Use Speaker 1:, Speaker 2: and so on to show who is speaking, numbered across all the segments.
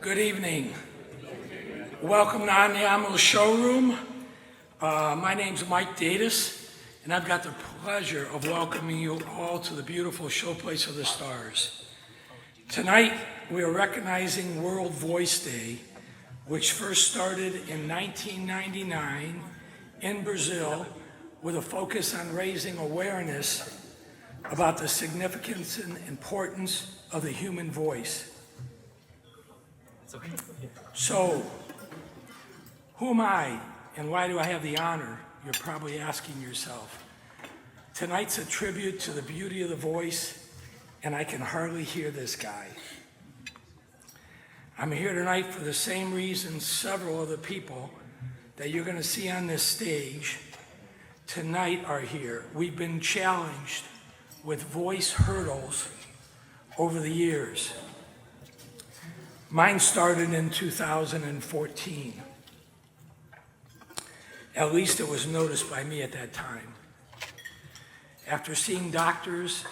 Speaker 1: Good evening. Welcome to Andiamo's showroom. My name's Mike Datis, and I've got the pleasure of welcoming you all to the beautiful Showplace of the Stars. Tonight, we are recognizing World Voice Day, which first started in 1999 in Brazil with a focus on raising awareness about the significance and importance of the human voice. So, who am I and why do I have the honor? You're probably asking yourself. Tonight's a tribute to the beauty of the voice, and I can hardly hear this guy. I'm here tonight for the same reason several of the people that you're going to see on this stage tonight are here. We've been challenged with voice hurdles over the years. Mine started in 2014. At least it was noticed by me at that time. After seeing doctors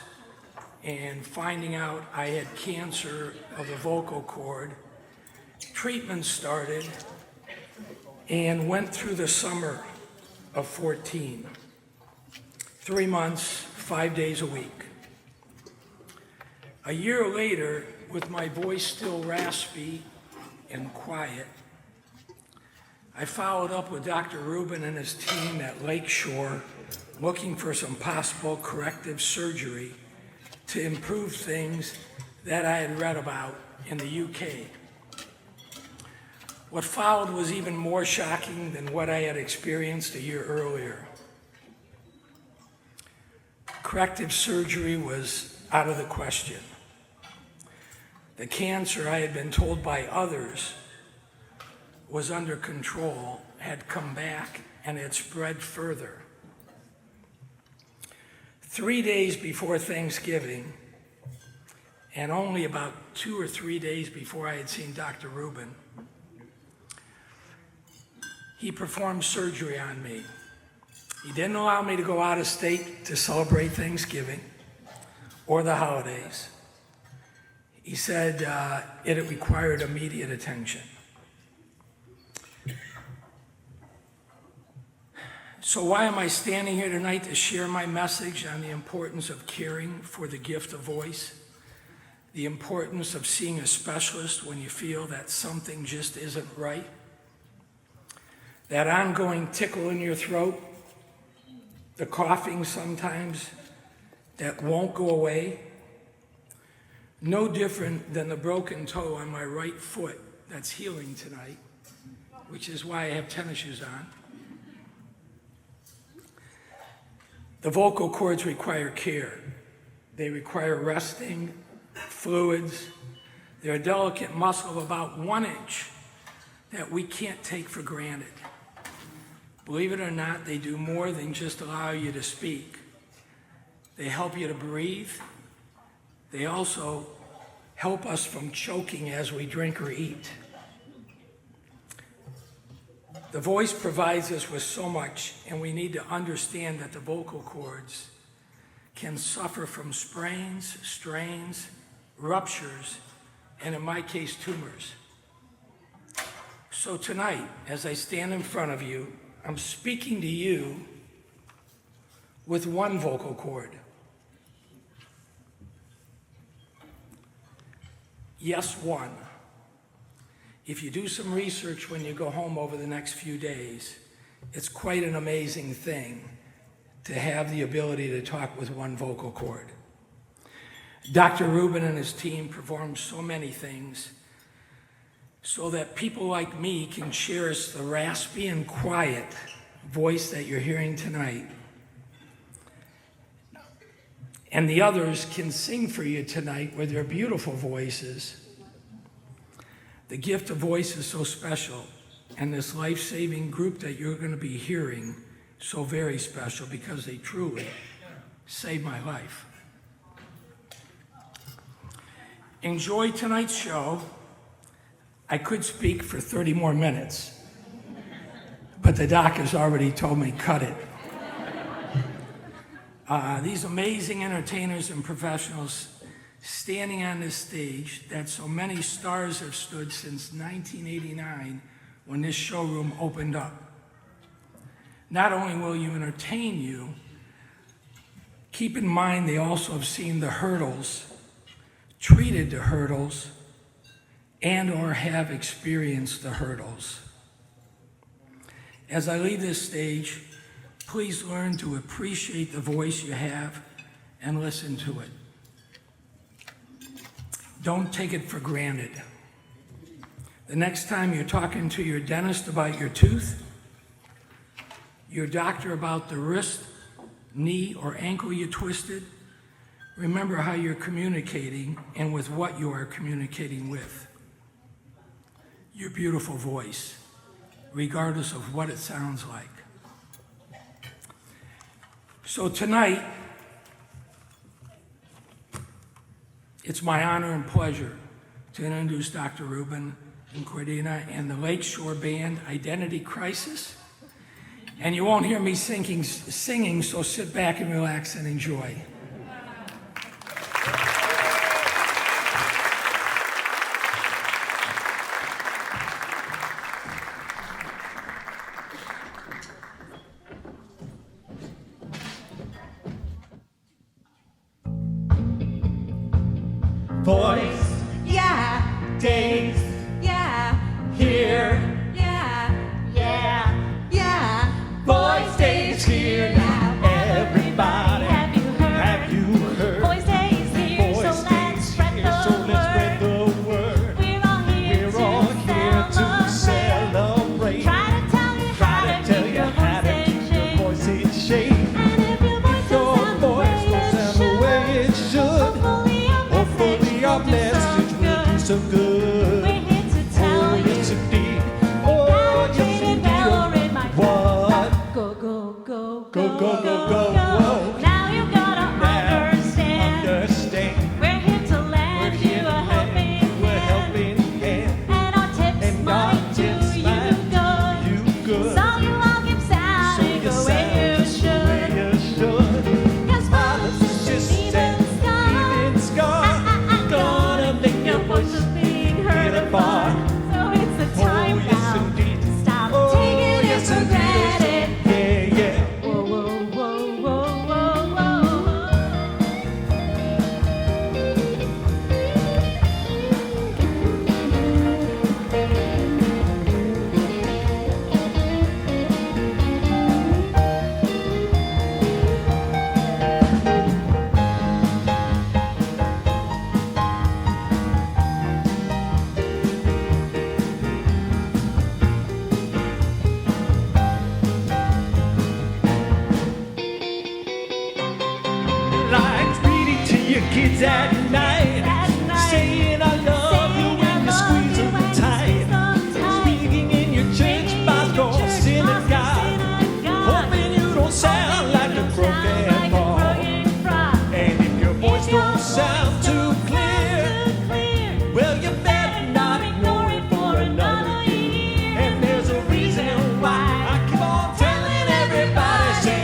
Speaker 1: and finding out I had cancer of the vocal cord, treatment started and went through the summer of 14. 3 months, 5 days a week. A year later, with my voice still raspy and quiet, I followed up with Dr. Rubin and his team at Lakeshore, looking for some possible corrective surgery to improve things that I had read about in the UK. What followed was even more shocking than what I had experienced a year earlier. Corrective surgery was out of the question. The cancer, I had been told by others, was under control, had come back, and had spread further. 3 days before Thanksgiving, and only about 2 or 3 days before I had seen Dr. Rubin, he performed surgery on me. He didn't allow me to go out of state to celebrate Thanksgiving or the holidays. He said it required immediate attention. So why am I standing here tonight to share my message on the importance of caring for the gift of voice, the importance of seeing a specialist when you feel that something just isn't right, that ongoing tickle in your throat, the coughing sometimes that won't go away, no different than the broken toe on my right foot that's healing tonight, which is why I have tennis shoes on. The vocal cords require care. They require resting, fluids. They're a delicate muscle of about 1 inch that we can't take for granted. Believe it or not, they do more than just allow you to speak. They help you to breathe. They also help us from choking as we drink or eat. The voice provides us with so much, and we need to understand that the vocal cords can suffer from sprains, strains, ruptures, and in my case, tumors. So tonight, as I stand in front of you, I'm speaking to you with one vocal cord. Yes, one. If you do some research when you go home over the next few days, it's quite an amazing thing to have the ability to talk with one vocal cord. Dr. Rubin and his team perform so many things so that people like me can cherish the raspy and quiet voice that you're hearing tonight. And the others can sing for you tonight with their beautiful voices. The gift of voice is so special, and this life-saving group that you're going to be hearing, so very special because they truly saved my life. Enjoy tonight's show. I could speak for 30 more minutes, but the doc has already told me cut it. These amazing entertainers and professionals standing on this stage that so many stars have stood since 1989 when this showroom opened up. Not only will you entertain you, keep in mind they also have seen the hurdles, treated the hurdles, and or have experienced the hurdles. As I leave this stage, please learn to appreciate the voice you have and listen to it. Don't take it for granted. The next time you're talking to your dentist about your tooth, your doctor about the wrist, knee, or ankle you twisted, remember how you're communicating and with what you are communicating with. Your beautiful voice, regardless of what it sounds like. So tonight, it's my honor and pleasure to introduce Dr. Rubin and Cordina and the Lakeshore Band, Identity Crisis. And you won't hear me singing, so sit back and relax and enjoy.
Speaker 2: Voice,
Speaker 3: Yeah,
Speaker 2: days,
Speaker 3: yeah,
Speaker 2: here,
Speaker 3: yeah,
Speaker 2: yeah. Voice days here now. Everybody,
Speaker 3: Have you heard?
Speaker 2: have you heard?
Speaker 3: Voice Day is here,
Speaker 2: Voice
Speaker 3: so let's
Speaker 2: days
Speaker 3: spread
Speaker 2: here,
Speaker 3: the
Speaker 2: so let's spread
Speaker 3: word.
Speaker 2: the word.
Speaker 3: We're all here
Speaker 2: We're all here to celebrate.
Speaker 3: Try to tell you how to
Speaker 2: Tell
Speaker 3: keep
Speaker 2: you
Speaker 3: your
Speaker 2: how to
Speaker 3: voice in
Speaker 2: keep your
Speaker 3: shape.
Speaker 2: voice in shape.
Speaker 3: And if your voice
Speaker 2: Your
Speaker 3: don't sound the
Speaker 2: voice
Speaker 3: way
Speaker 2: don't sound the way it should.
Speaker 3: hopefully our
Speaker 2: Hopefully our
Speaker 3: message
Speaker 2: message
Speaker 3: will
Speaker 2: will do some good.
Speaker 3: We're here to tell
Speaker 2: Oh,
Speaker 3: you.
Speaker 2: yes indeed.
Speaker 3: Gotta
Speaker 2: Oh,
Speaker 3: treat
Speaker 2: yes
Speaker 3: it
Speaker 2: indeed.
Speaker 3: well or it might
Speaker 2: What?
Speaker 3: Go, go, go,
Speaker 2: Go, go, go, go, whoa.
Speaker 3: Now you gotta
Speaker 2: Now
Speaker 3: understand.
Speaker 2: understand.
Speaker 3: We're here to lend
Speaker 2: We're
Speaker 3: you
Speaker 2: here
Speaker 3: a
Speaker 2: to
Speaker 3: helping
Speaker 2: lend you a
Speaker 3: hand.
Speaker 2: helping hand.
Speaker 3: And our tips
Speaker 2: And our
Speaker 3: might do
Speaker 2: tips
Speaker 3: you
Speaker 2: might
Speaker 3: good.
Speaker 2: do you good.
Speaker 3: So you all keep sounding the way you should.
Speaker 2: you should.
Speaker 3: 'Cause violence is
Speaker 2: Just
Speaker 3: just
Speaker 2: an
Speaker 3: even scar.
Speaker 2: even scar. Gonna make
Speaker 3: Your
Speaker 2: your
Speaker 3: voice
Speaker 2: voice
Speaker 3: is being heard
Speaker 2: heard
Speaker 3: afar.
Speaker 2: afar.
Speaker 3: So it's the time
Speaker 2: Oh, yes
Speaker 3: now
Speaker 2: indeed.
Speaker 3: to stop
Speaker 2: Oh,
Speaker 3: taking it
Speaker 2: yes
Speaker 3: for
Speaker 2: indeed.
Speaker 3: granted.
Speaker 2: Yeah, yeah.
Speaker 3: Whoa, whoa, whoa, whoa, whoa, whoa.
Speaker 2: Like reading to your kids at night.
Speaker 3: At night.
Speaker 2: Saying I love you when you squeeze them tight. Speaking in your church Bible, synagogue. Hoping you don't sound like a broken frog. And if your voice don't sound too clear, well, you better not ignore it for another year. And there's a reason why I keep on telling everybody, say,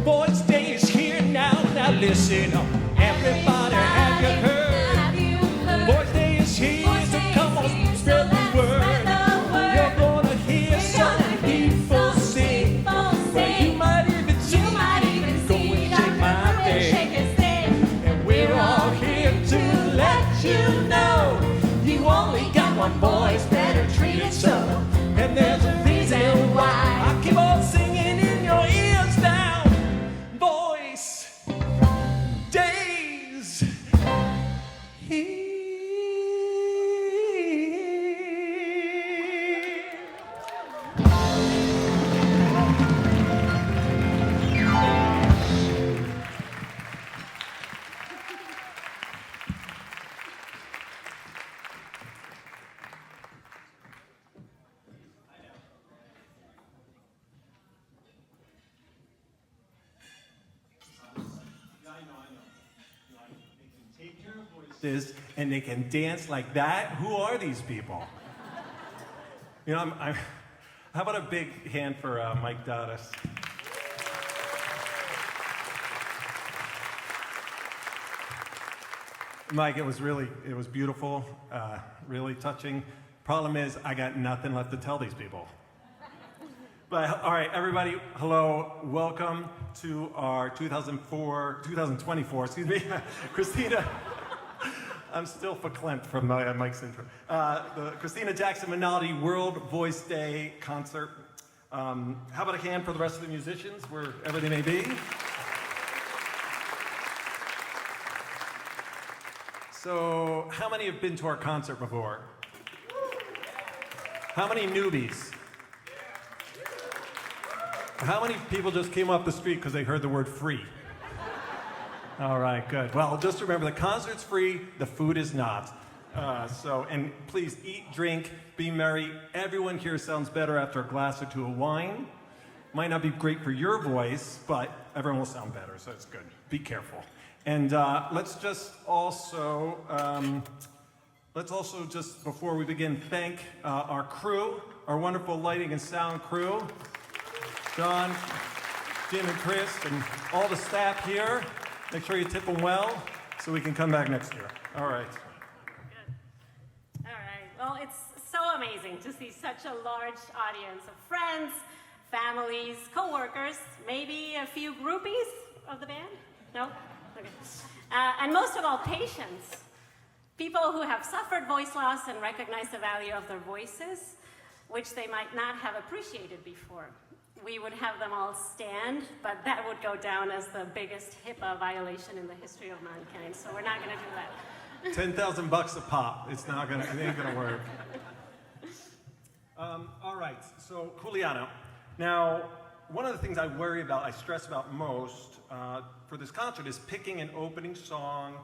Speaker 2: Voice Day is here now. Now listen up, everybody, have you heard? Voice Day is here, so come on, spread the word. You're gonna hear some people sing. Well, you might even see me go and shake my thing. And we're all here to let you know you only got one voice, better treat it so. And there's a reason why I keep on singing in your ears now. Voice Days here. Take care of voices and they can dance like that. Who are these people? You know, how about a big hand for Mike Dottis?
Speaker 4: Mike, it was beautiful, really touching. Problem is, I got nothing left to tell these people. But all right, everybody, hello, welcome to our 2024, excuse me, Christina. I'm still verklempt from Mike's intro. The Christina Jackson Minaldi World Voice Day concert. How about a hand for the rest of the musicians, wherever they may be? So, how many have been to our concert before? How many newbies? How many people just came off the street because they heard the word free? All right, good. Well, just remember, the concert's free, the food is not. And please eat, drink, be merry. Everyone here sounds better after a glass or two of wine. Might not be great for your voice, but everyone will sound better, so it's good. Be careful. And let's also just, before we begin, thank our crew, our wonderful lighting and sound crew, John, Jim, and Chris, and all the staff here. Make sure you tip them well so we can come back next year. All right.
Speaker 5: Good. All right. Well, it's so amazing to see such a large audience of friends, families, co-workers, maybe a few groupies of the band? No? Okay. And most of all, patients. People who have suffered voice loss and recognize the value of their voices, which they might not have appreciated before. We would have them all stand, but that would go down as the biggest HIPAA violation in the history of mankind, so we're not going to do that.
Speaker 4: $10,000 a pop. It ain't gonna work. All right, so Juliana. Now, one of the things I stress about most for this concert is picking an opening song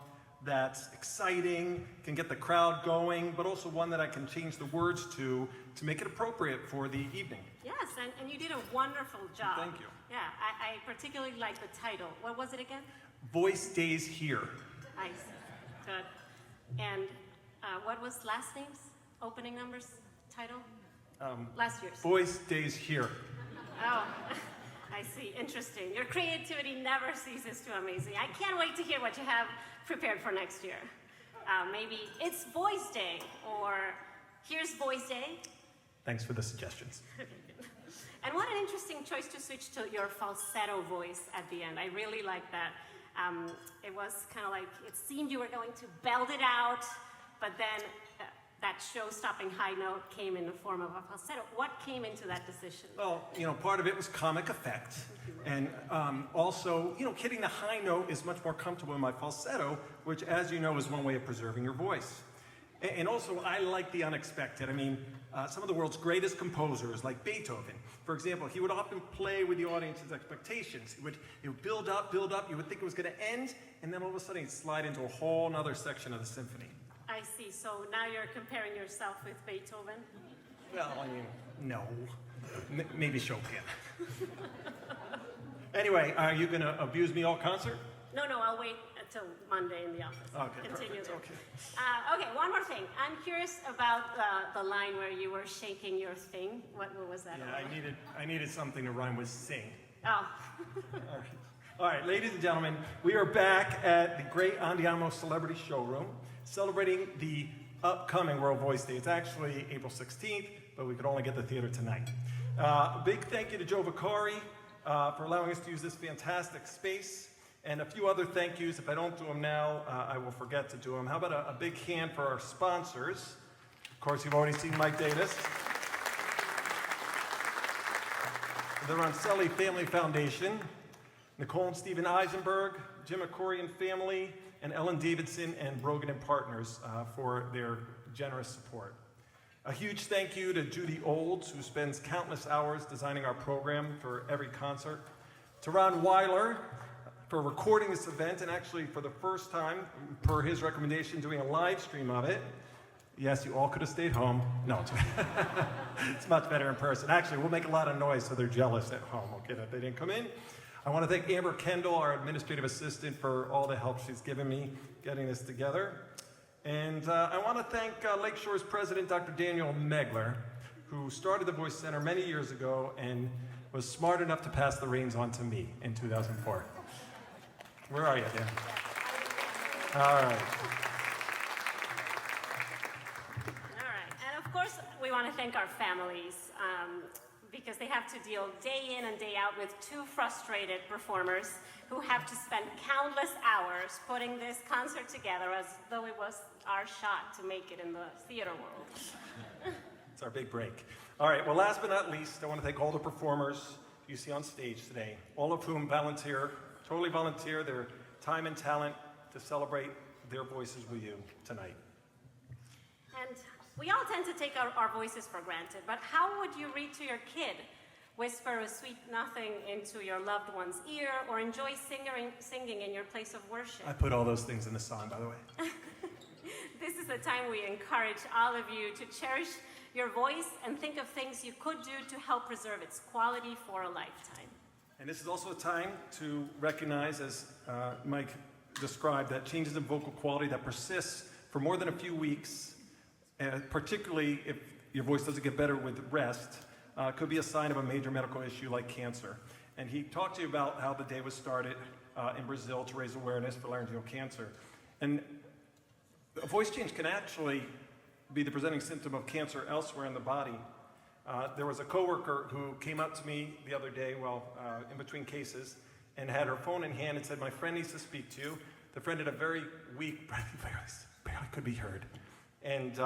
Speaker 4: that's exciting, can get the crowd going, but also one that I can change the words to make it appropriate for the evening.
Speaker 5: Yes, and you did a wonderful job.
Speaker 4: Thank you.
Speaker 5: Yeah, I particularly like the title. What was it again?
Speaker 4: Voice Days Here.
Speaker 5: Nice. Good. And what was last name's opening numbers title? Last year's.
Speaker 4: Voice Days Here.
Speaker 5: Oh, I see. Interesting. Your creativity never ceases to amaze me. I can't wait to hear what you have prepared for next year. Maybe it's Voice Day, or here's Voice Day.
Speaker 4: Thanks for the suggestions.
Speaker 5: And what an interesting choice to switch to your falsetto voice at the end. I really like that. It was kind of like, it seemed you were going to belt it out, but then that show-stopping high note came in the form of a falsetto. What came into that decision?
Speaker 4: Well, part of it was comic effect. And also, hitting the high note is much more comfortable in my falsetto, which, as you know, is one way of preserving your voice. And also, I like the unexpected. I mean, some of the world's greatest composers, like Beethoven, for example, he would often play with the audience's expectations. It would build up, you would think it was going to end, and then all of a sudden it'd slide into a whole other section of the symphony.
Speaker 5: I see. So now you're comparing yourself with Beethoven?
Speaker 4: Well, no. Maybe Chopin. Anyway, are you going to abuse me all concert?
Speaker 5: No, I'll wait until Monday in the office.
Speaker 4: Okay,
Speaker 5: Continue
Speaker 4: perfect.
Speaker 5: there. Okay, one more thing. I'm curious about the line where you were shaking your thing. What was that?
Speaker 4: Yeah, I needed something to rhyme with sing.
Speaker 5: Oh.
Speaker 4: All right, ladies and gentlemen, we are back at the Great Andiamo Celebrity Showroom, celebrating the upcoming World Voice Day. It's actually April 16th, but we could only get the theater tonight. Big thank you to Joe Vicari for allowing us to use this fantastic space, and a few other thank yous. If I don't do them now, I will forget to do them. How about a big hand for our sponsors? Of course, you've already seen Mike Davis. The Roncelli Family Foundation, Nicole and Stephen Eisenberg, Jim McCory and family, and Ellen Davidson and Brogan and Partners for their generous support. A huge thank you to Judy Olds, who spends countless hours designing our program for every concert. To Ron Weiler for recording this event, and actually for the first time, per his recommendation, doing a live stream of it. Yes, you all could have stayed home. No, it's much better in person. Actually, we'll make a lot of noise so they're jealous at home, okay, that they didn't come in. I want to thank Amber Kendall, our administrative assistant, for all the help she's given me getting this together. And I want to thank Lakeshore's president, Dr. Daniel Megler, who started the Voice Center many years ago and was smart enough to pass the reins on to me in 2004. Where are you, Dan? All right.
Speaker 5: want to thank our families because they have to deal day in and day out with two frustrated performers who have to spend countless hours putting this concert together as though it was our shot to make it in the theater world.
Speaker 4: It's our big break. All right, well, last but not least, I want to thank all the performers you see on stage today, all of whom totally volunteer their time and talent to celebrate their voices with you tonight.
Speaker 5: And we all tend to take our voices for granted, but how would you read to your kid, whisper a sweet nothing into your loved one's ear, or enjoy singing in your place of worship?
Speaker 4: I put all those things in the song, by the way.
Speaker 5: This is the time we encourage all of you to cherish your voice and think of things you could do to help preserve its quality for a lifetime.
Speaker 4: And this is also a time to recognize, as Mike described, that changes in vocal quality that persists for more than a few weeks, particularly if your voice doesn't get better with rest, could be a sign of a major medical issue like cancer. And he talked to you about how the day was started in Brazil to raise awareness for laryngeal cancer. And a voice change can actually be the presenting symptom of cancer elsewhere in the body. There was a coworker who came up to me the other day, in between cases, and had her phone in hand and said, "My friend needs to speak to you." The friend had a very weak breath, barely could be heard. And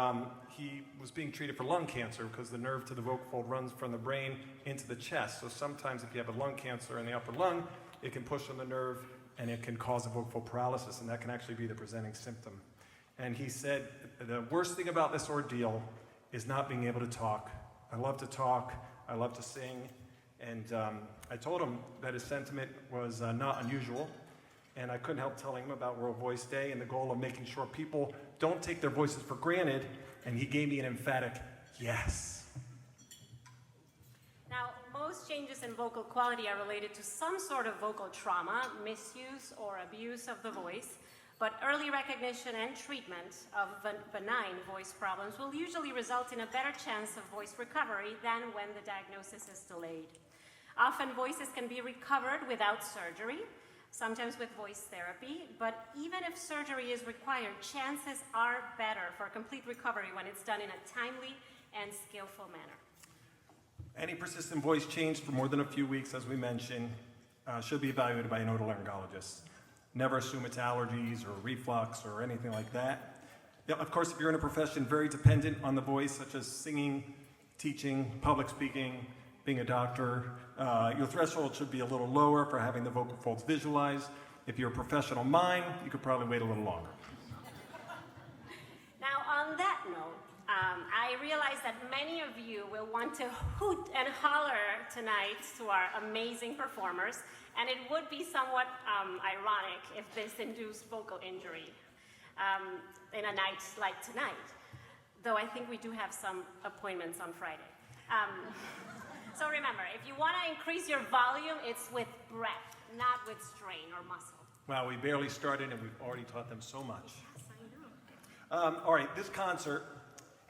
Speaker 4: he was being treated for lung cancer because the nerve to the vocal fold runs from the brain into the chest. So sometimes if you have a lung cancer in the upper lung, it can push on the nerve and it can cause a vocal fold paralysis, and that can actually be the presenting symptom. And he said, the worst thing about this ordeal is not being able to talk. I love to talk, I love to sing, and I told him that his sentiment was not unusual, and I couldn't help telling him about World Voice Day and the goal of making sure people don't take their voices for granted, and he gave me an emphatic yes.
Speaker 5: Now, most changes in vocal quality are related to some sort of vocal trauma, misuse or abuse of the voice. But early recognition and treatment of benign voice problems will usually result in a better chance of voice recovery than when the diagnosis is delayed. Often voices can be recovered without surgery, sometimes with voice therapy, but even if surgery is required, chances are better for complete recovery when it's done in a timely and skillful manner.
Speaker 4: Any persistent voice change for more than a few weeks, as we mentioned, should be evaluated by an otolaryngologist. Never assume it's allergies or reflux or anything like that. Yeah, of course, if you're in a profession very dependent on the voice, such as singing, teaching, public speaking, being a doctor, your threshold should be a little lower for having the vocal folds visualized. If you're a professional mime, you could probably wait a little longer.
Speaker 5: Now, on that note, I realize that many of you will want to hoot and holler tonight to our amazing performers, and it would be somewhat ironic if this induced vocal injury in a night like tonight, though I think we do have some appointments on Friday. So remember, if you want to increase your volume, it's with breath, not with strain or muscle.
Speaker 4: Wow, we barely started and we've already taught them so much.
Speaker 5: Yes, I know.
Speaker 4: All right, this concert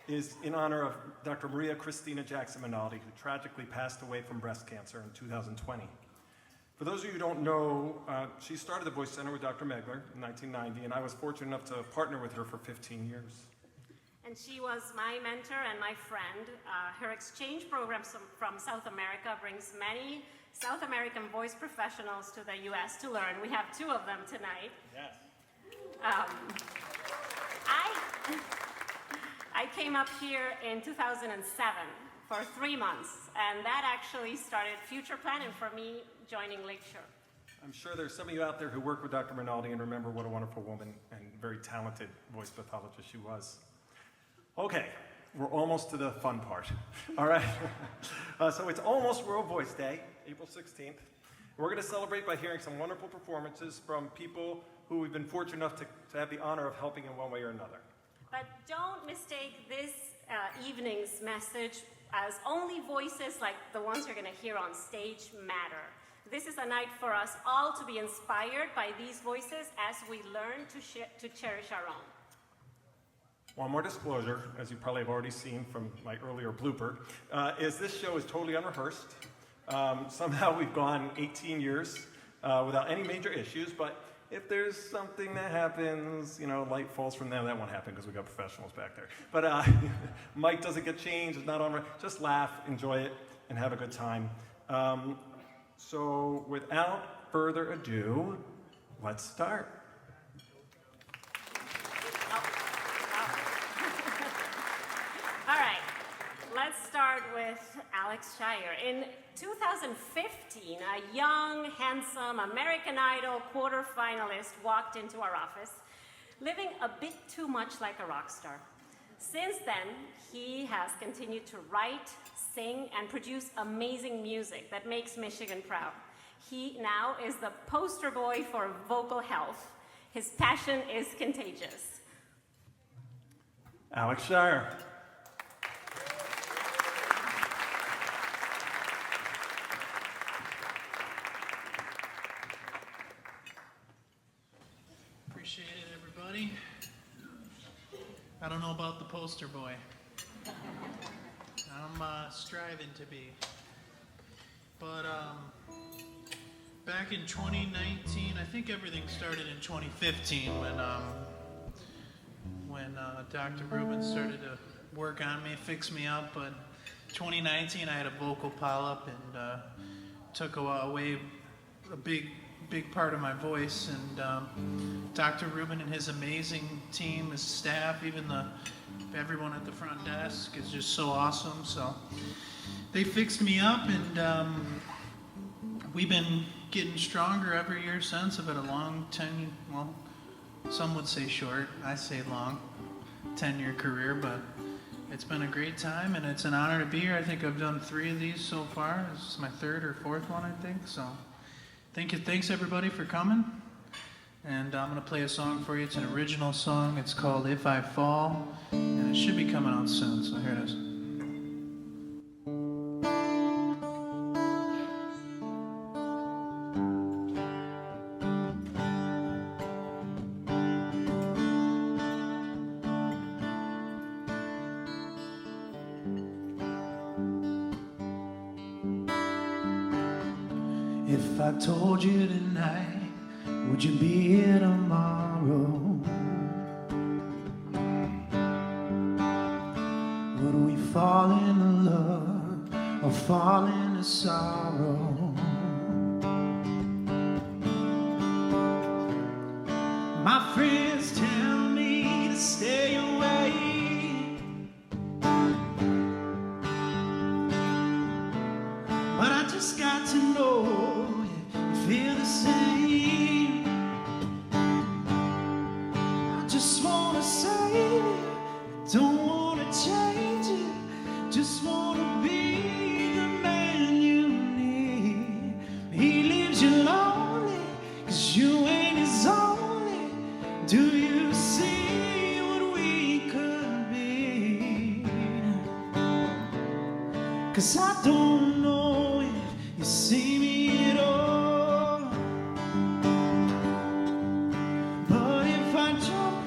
Speaker 4: is in honor of Dr. Maria Christina Jackson Minaldi, who tragically passed away from breast cancer in 2020. For those of you who don't know, she started the Voice Center with Dr. Megler in 1990, and I was fortunate enough to partner with her for 15 years.
Speaker 5: And she was my mentor and my friend. Her exchange program from South America brings many South American voice professionals to the U.S. to learn. We have 2 of them tonight.
Speaker 4: Yes.
Speaker 5: I came up here in 2007 for 3 months, and that actually started future planning for me joining Lakeshore.
Speaker 4: I'm sure there's some of you out there who work with Dr. Minaldi and remember what a wonderful woman and very talented voice pathologist she was. Okay, we're almost to the fun part. All right. So it's almost World Voice Day, April 16th. We're going to celebrate by hearing some wonderful performances from people who we've been fortunate enough to have the honor of helping in one way or another.
Speaker 5: But don't mistake this evening's message as only voices like the ones you're going to hear on stage matter. This is a night for us all to be inspired by these voices as we learn to cherish our own.
Speaker 4: One more disclosure, as you probably have already seen from my earlier blooper, is this show is totally unrehearsed. Somehow we've gone 18 years without any major issues, but if there's something that happens, light falls from them, that won't happen because we got professionals back there. But mic doesn't get changed, it's not on, just laugh, enjoy it, and have a good time. So without further ado, let's start.
Speaker 5: All right, let's start with Alex Shire. In 2015, a young, handsome American Idol quarterfinalist walked into our office, living a bit too much like a rock star. Since then, he has continued to write, sing, and produce amazing music that makes Michigan proud. He now is the poster boy for vocal health. His passion is contagious.
Speaker 4: Alex Shire.
Speaker 6: Appreciate it, everybody. I don't know about the poster boy. I'm striving to be. But back in 2019, I think everything started in 2015 when Dr. Rubin started to work on me, fix me up. But 2019, I had a vocal polyp and took away a big part of my voice, and Dr. Rubin and his amazing team, his staff, even everyone at the front desk is just so awesome. So they fixed me up, and we've been getting stronger every year since. I've had a long some would say short, I say long, 10-year career, but it's been a great time, and it's an honor to be here. I think I've done 3 of these so far. This is my 3rd or 4th one, I think, so. Thanks everybody for coming, and I'm going to play a song for you. It's an original song. It's called If I Fall, and it should be coming out soon, so here it is. If I told you tonight, would you be here tomorrow? Would we fall into love or fall into sorrow? My friends tell me to stay away, but I just got to know feel the same. I just wanna say it, don't wanna change it, just wanna be the man you need. He leaves you lonely, 'cause you ain't his only. Do you see what we could be? 'Cause I don't know if you see me at all.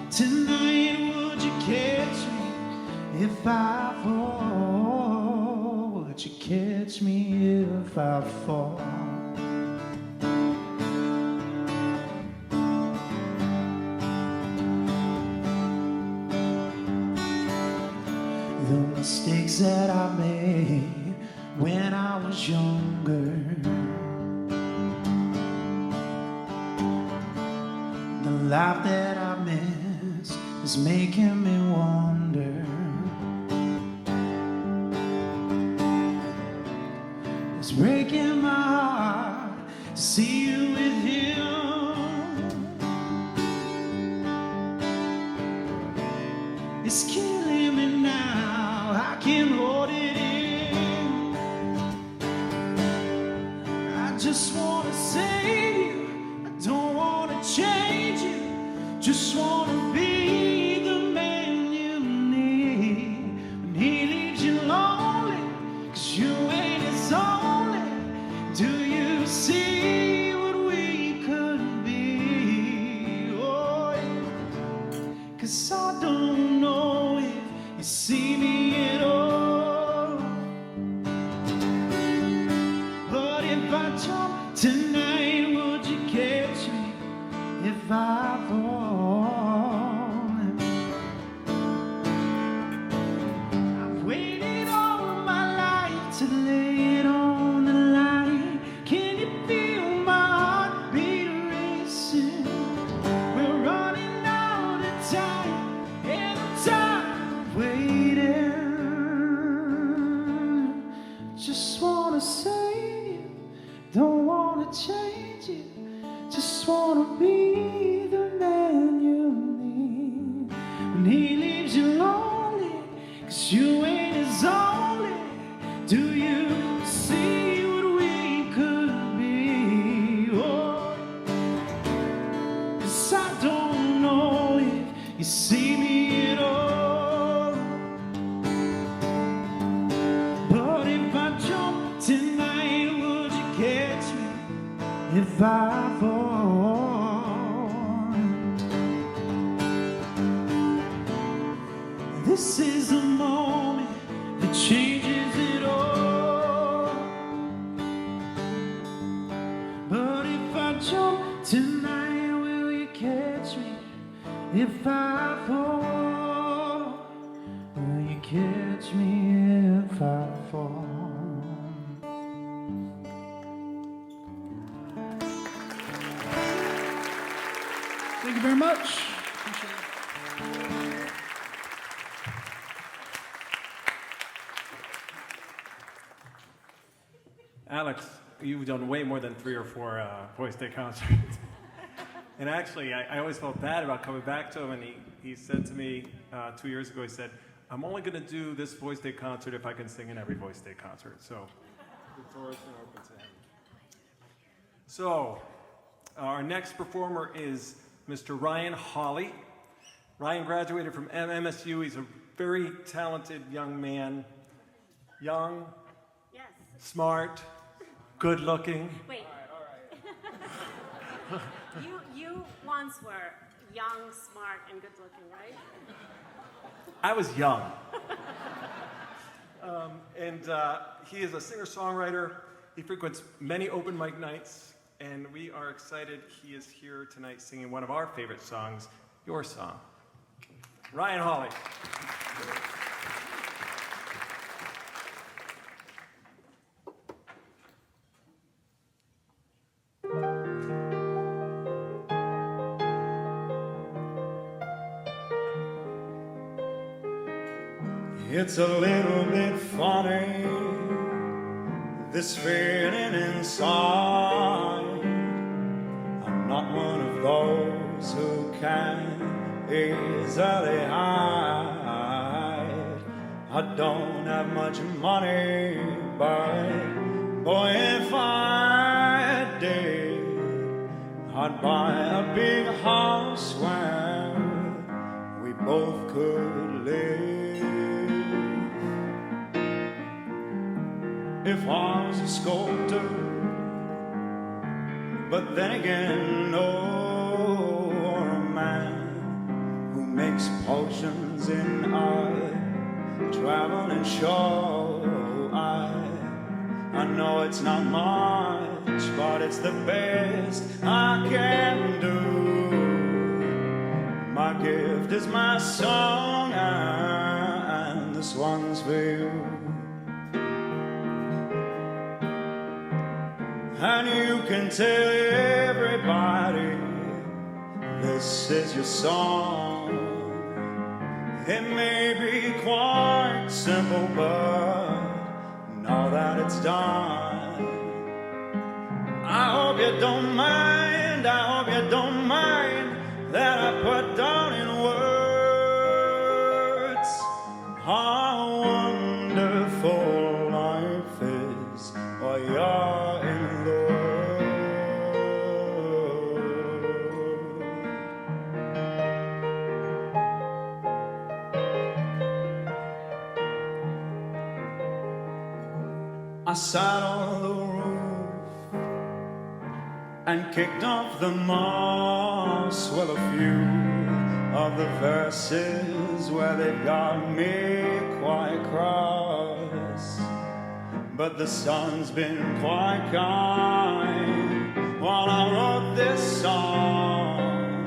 Speaker 6: Tonight, would you catch me if I fall? Would you catch me if I fall? The mistakes that I made when I was younger, the life that I missed is making me wonder. It's breaking my heart to see you with him. It's killing me now, I can't hold it in. I just wanna save you, I don't wanna change you, just wanna be the man you need. When he leaves you lonely, 'cause you ain't his only. Do you see what we could be? Oh, yeah. 'Cause I don't know if you see me at all. But if I jump tonight, would you catch me if
Speaker 2: if I fall. I've waited all my life to lay it on the line. Can you feel my heartbeat racing? We're running out of time, and I'm tired of waiting. Just wanna save you, don't wanna change you. Just wanna be the man you need. When he leaves you lonely, 'cause you ain't his only. Do you see what we could be? Oh, 'cause I don't know if you see me at all. But if I jump tonight, would you catch me if I fall? This is the moment that changes it all. But if I jump tonight, will you catch me if I fall? Will you catch me if I fall?
Speaker 6: Thank you very much.
Speaker 4: Alex, you've done way more than 3 or 4 Voice Day concerts. And actually, I always felt bad about coming back to him, and he said to me 2 years ago, he said, I'm only going to do this Voice Day concert if I can sing in every Voice Day concert. So the doors are open to him. So our next performer is Mr. Ryan Hawley. Ryan graduated from MSU. He's a very talented young man. Young,
Speaker 5: Yes.
Speaker 4: smart, good looking.
Speaker 5: Wait. You once were young, smart, and good looking, right?
Speaker 4: I was young. He is a singer-songwriter. He frequents many open mic nights, and we are excited he is here tonight singing one of our favorite songs, your song. Ryan Hawley.
Speaker 2: It's a little bit funny, this feeling inside. I'm not one of those who can easily hide. I don't have much money, but boy, if I did, I'd buy a big house where we both could live. If I was a sculptor, but then again, no, or a man who makes potions in a traveling show. I know it's not much, but it's the best I can do. My gift is my song, and this one's for you. And you can tell everybody this is your song. It may be quite simple, but now that it's done, I hope you don't mind, I hope you don't mind that I put down in words how wonderful life is while you're in the I sat on the roof and kicked off the moss. Well, a few of the verses where they got me quite cross, but the sun's been quite kind while I wrote this song.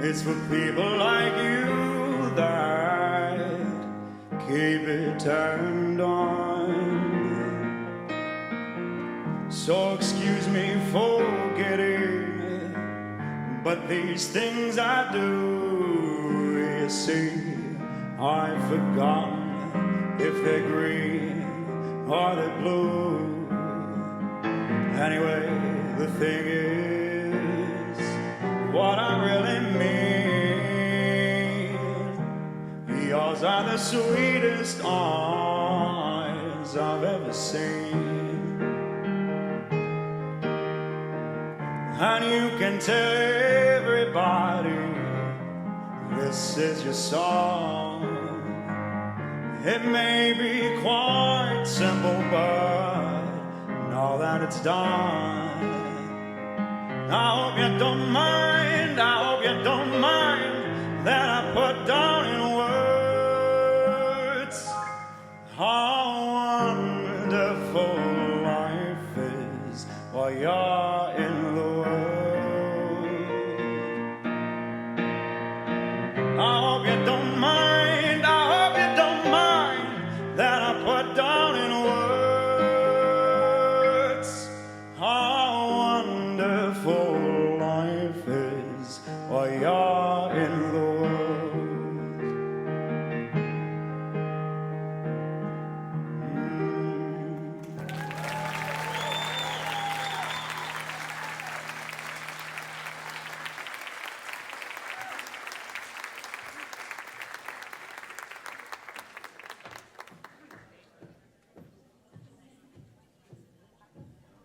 Speaker 7: It's for people like you that keep it turned on. So excuse me for getting, but these things I do, you see, I've forgotten if they're green or they're blue. Anyway, the thing is, what I really mean, yours are the sweetest eyes I've ever seen. And you can tell everybody this is your song. It may be quite simple, but now that it's done, I hope you don't mind, I hope you don't mind that I put down in words how wonderful life is while you're in the world. I hope you don't mind, I hope you don't mind that I put down in words how wonderful life is while you're in the world.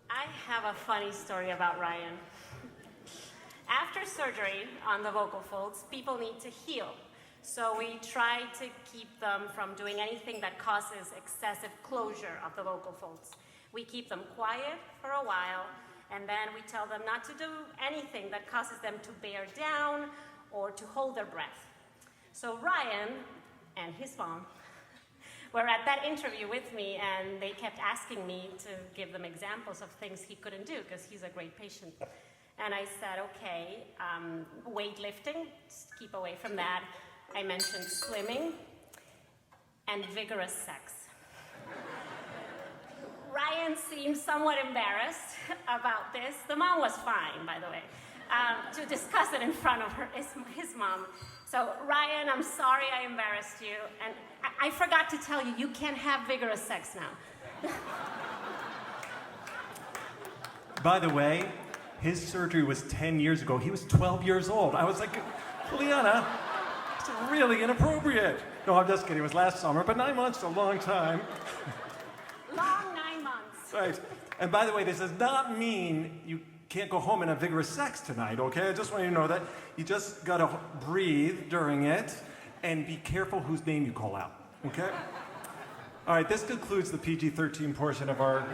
Speaker 5: I have a funny story about Ryan. After surgery on the vocal folds, people need to heal. So we try to keep them from doing anything that causes excessive closure of the vocal folds. We keep them quiet for a while, and then we tell them not to do anything that causes them to bear down or to hold their breath. So Ryan and his mom were at that interview with me, and they kept asking me to give them examples of things he couldn't do, because he's a great patient. And I said, okay, weightlifting, just keep away from that. I mentioned swimming and vigorous sex. Ryan seemed somewhat embarrassed about this. The mom was fine, by the way, to discuss it in front of his mom. So Ryan, I'm sorry I embarrassed you. And I forgot to tell you, you can't have vigorous sex now.
Speaker 4: By the way, his surgery was 10 years ago. He was 12 years old. I was like, Juliana, it's really inappropriate. No, I'm just kidding. It was last summer, but 9 months is a long time.
Speaker 5: Long 9 months.
Speaker 4: Right. And by the way, this does not mean you can't go home and have vigorous sex tonight, okay? I just want you to know that you just gotta breathe during it and be careful whose name you call out, okay? All right, this concludes the PG-13 portion of our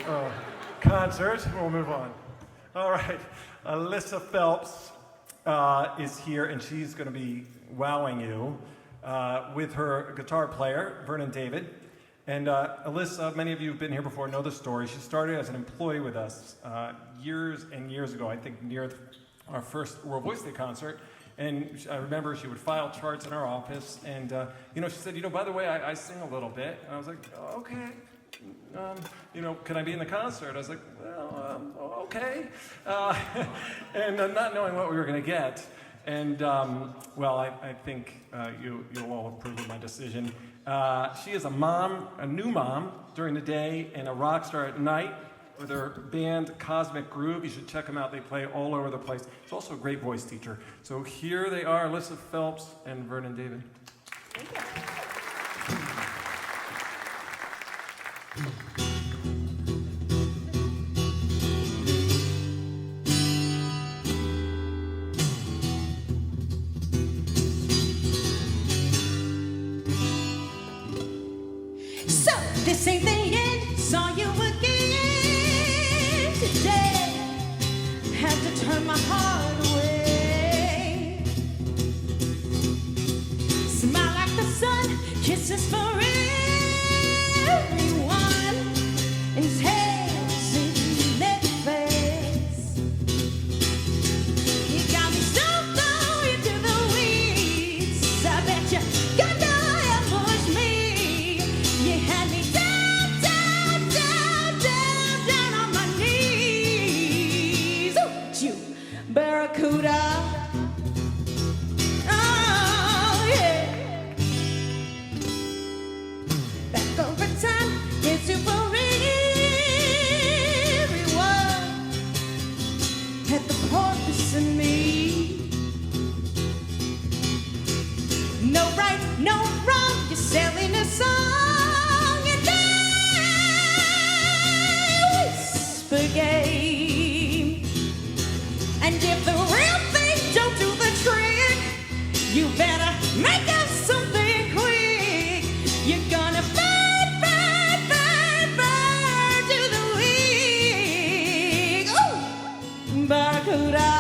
Speaker 4: concert. We'll move on. All right, Alyssa Phelps is here, and she's gonna be wowing you with her guitar player, Vernon David. And Alyssa, many of you who've been here before know the story. She started as an employee with us years and years ago, I think near our first World Voice Day concert. And I remember she would file charts in our office. And, she said, by the way, I sing a little bit. And I was like, oh, okay. Can I be in the concert? I was like, well, okay. And not knowing what we were going to get. And, I think you'll all approve of my decision. She is a mom, a new mom during the day, and a rock star at night with her band Cosmic Groove. You should check them out. They play all over the place. She's also a great voice teacher. So here they are, Alyssa Phelps and Vernon David.
Speaker 5: Thank you.
Speaker 3: So this ain't the end, saw you again today. Had to turn my heart away. Smile like the sun, kisses for everyone, and his hands in their face. You got me so far into the wind. Barracuda. Oh, yeah. Back over time, it's you for everyone. Had the purpose in me. No right, no wrong, you're selling a song and I whisper game. And if the real thing don't do the trick, you better make up something quick. You're gonna burn, burn, burn, burn to the wig. Ooh, Barracuda.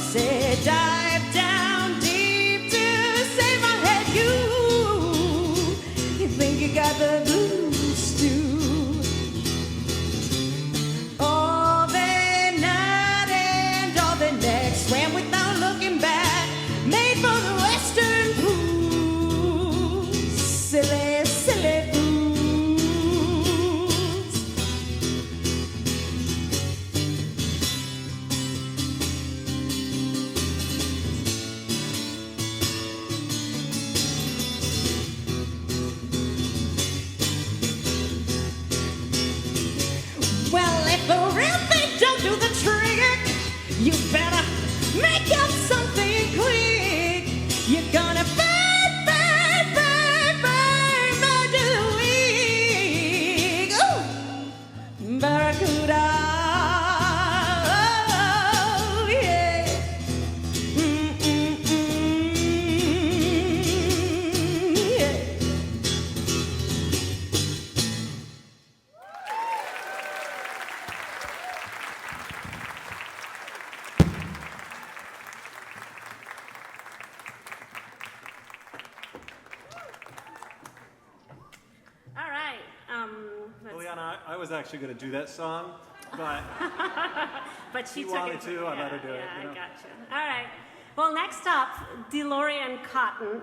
Speaker 3: Said dive down deep to save my head. You think you got the blues too? All the night and all the next ran without looking back, made for the western pool. Silly, silly fools. You better make up something quick. You're gonna burn, burn, burn, burn, burn to the wig. Ooh, Barracuda. Oh, yeah. Yeah.
Speaker 4: Liliana, I was actually going to do that song, but
Speaker 5: But she
Speaker 4: you
Speaker 5: took
Speaker 4: wanted
Speaker 5: it.
Speaker 4: to, I let her do it.
Speaker 5: Yeah,
Speaker 4: You know?
Speaker 5: I got you. All right. Well, next up, DeLorean Cotton,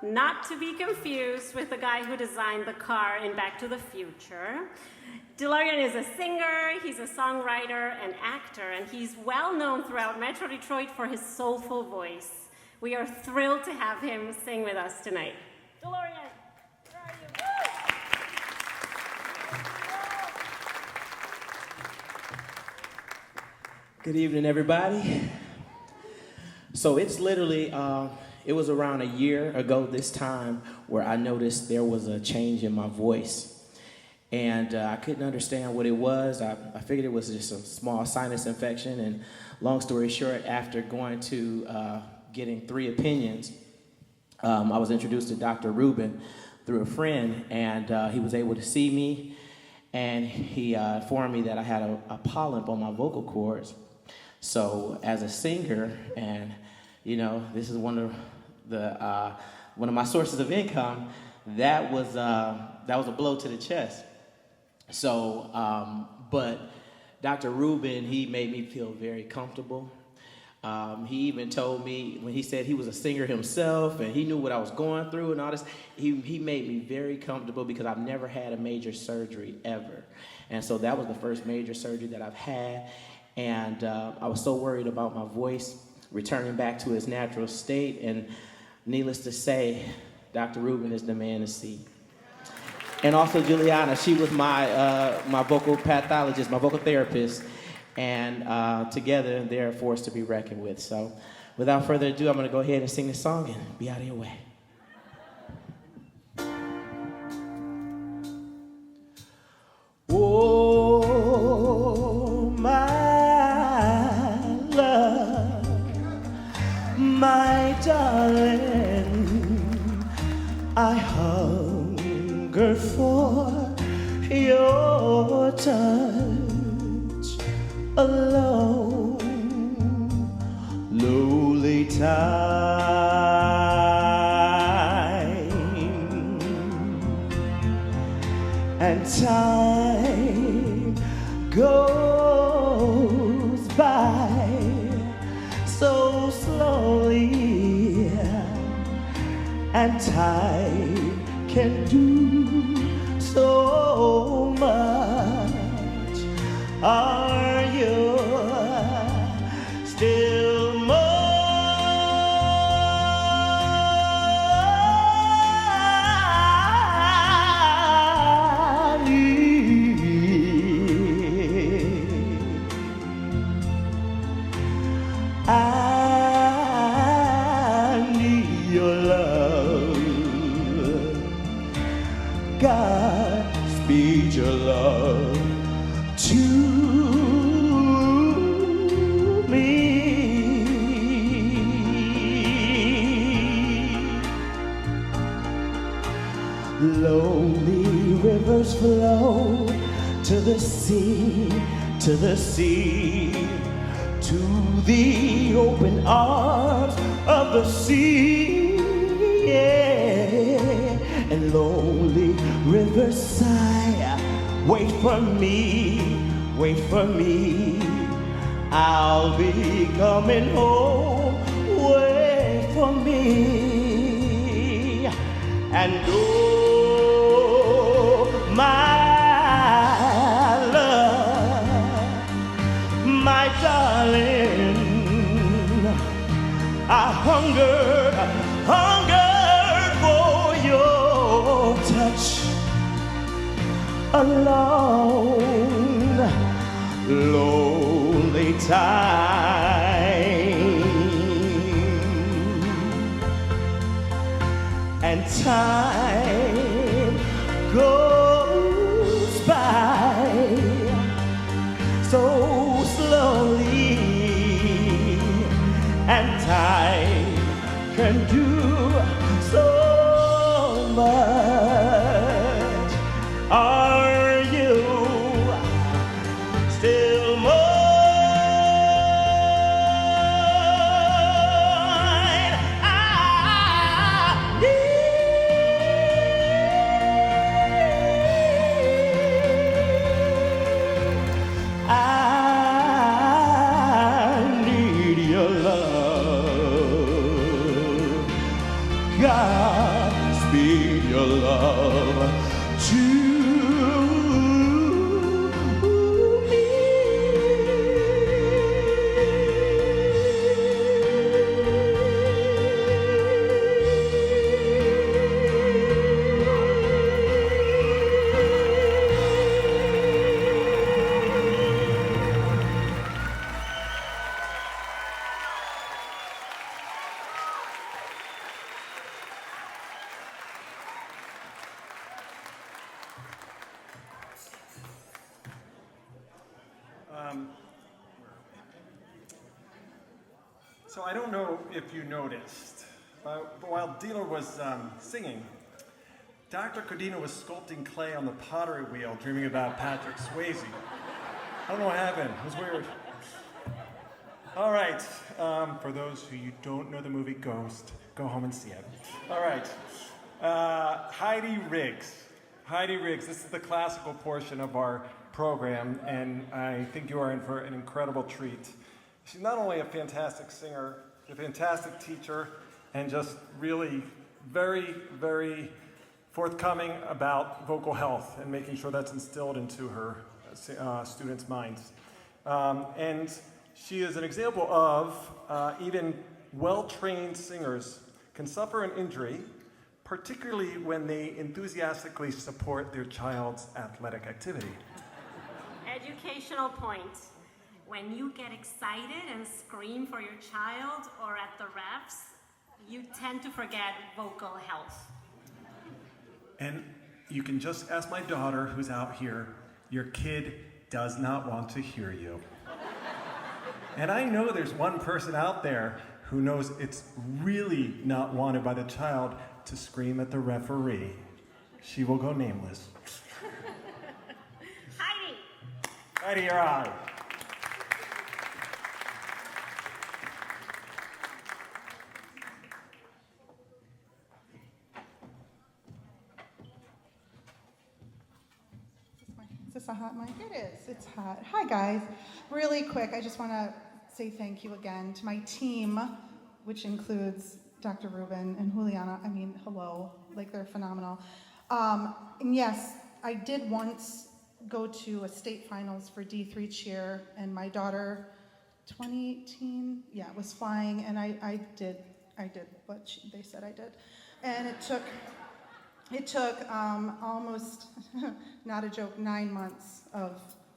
Speaker 5: not to be confused with the guy who designed the car in Back to the Future. DeLorean is a singer, he's a songwriter and actor, and he's well known throughout Metro Detroit for his soulful voice. We are thrilled to have him sing with us tonight. DeLorean, where are you?
Speaker 8: Good evening, everybody. So it's literally, it was around a year ago this time where I noticed there was a change in my voice. And I couldn't understand what it was. I figured it was just a small sinus infection. And long story short, after going to getting 3 opinions, I was introduced to Dr. Rubin through a friend, and he was able to see me, and he informed me that I had a polyp on my vocal cords. So as a singer, and you know, this is one of my sources of income, that was a blow to the chest. So, but Dr. Rubin, he made me feel very comfortable. He even told me, when he said he was a singer himself and he knew what I was going through and all this, he made me very comfortable because I've never had a major surgery ever. And so that was the first major surgery that I've had. And I was so worried about my voice returning back to its natural state. And needless to say, Dr. Rubin is the man to see. And also Juliana, she was my vocal pathologist, my vocal therapist. And together, they're a force to be reckoned with. So without further ado, I'm going to go ahead and sing this song and be out of your way. Oh, my love, my darling, I hunger for your touch alone, lowly time, and time goes by so slowly, and time
Speaker 7: can do so much. Are you still more? I need your love. God, speed your love to me. Lonely rivers flow to the sea, to the sea, to the open arms of the sea, yeah. And lonely rivers sigh, wait for me, wait for me. I'll be coming home, wait for me. And oh, my love, my darling, I hungered for your touch alone, lonely time, and time goes by so slowly, and time can do so much. Are you still mine? I need your love. God, speed your love to me.
Speaker 4: So I don't know if you noticed, but while Dina was singing, Dr. Codina was sculpting clay on the pottery wheel, dreaming about Patrick Swayze. I don't know what happened. It was weird. All right. For those who you don't know the movie Ghost, go home and see it. All right. Heidi Riggs. Heidi Riggs. This is the classical portion of our program, and I think you are in for an incredible treat. She's not only a fantastic singer, a fantastic teacher, and just really very, very forthcoming about vocal health and making sure that's instilled into her students' minds. And she is an example of even well-trained singers can suffer an injury, particularly when they enthusiastically support their child's athletic activity.
Speaker 5: Educational point. When you get excited and scream for your child or at the refs, you tend to forget vocal health.
Speaker 4: And you can just ask my daughter who's out here, your kid does not want to hear you. And I know there's one person out there who knows it's really not wanted by the child to scream at the referee. She will go nameless.
Speaker 5: Heidi!
Speaker 4: Heidi, you're on.
Speaker 9: Is this a hot mic? It is. It's hot. Hi, guys. Really quick, I just want to say thank you again to my team, which includes Dr. Rubin and Juliana. I mean, hello, like they're phenomenal. And yes, I did once go to a state finals for D3 cheer, and my daughter, 2018, was flying, and I did what they said I did. And it took almost, not a joke, 9 months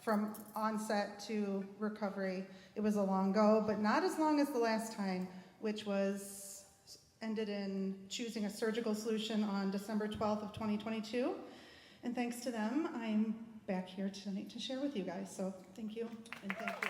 Speaker 9: from onset to recovery. It was a long go, but not as long as the last time, which ended in choosing a surgical solution on December 12th of 2022. And thanks to them, I'm back here tonight to share with you guys. So thank you, and thank you.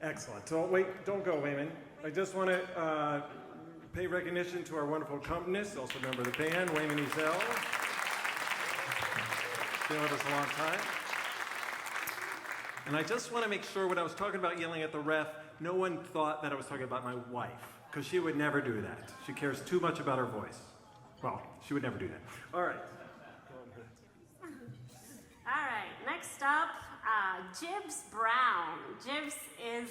Speaker 4: Excellent. Don't go, Wayman. I just want to pay recognition to our wonderful accompanist, also a member of the band, Wayman Ezel. Been with us a long time. And I just want to make sure when I was talking about yelling at the ref, no one thought that I was talking about my wife, because she would never do that. She cares too much about her voice. Well, she would never do that. All right.
Speaker 5: All right, next up, Jibbs Brown. Jibbs is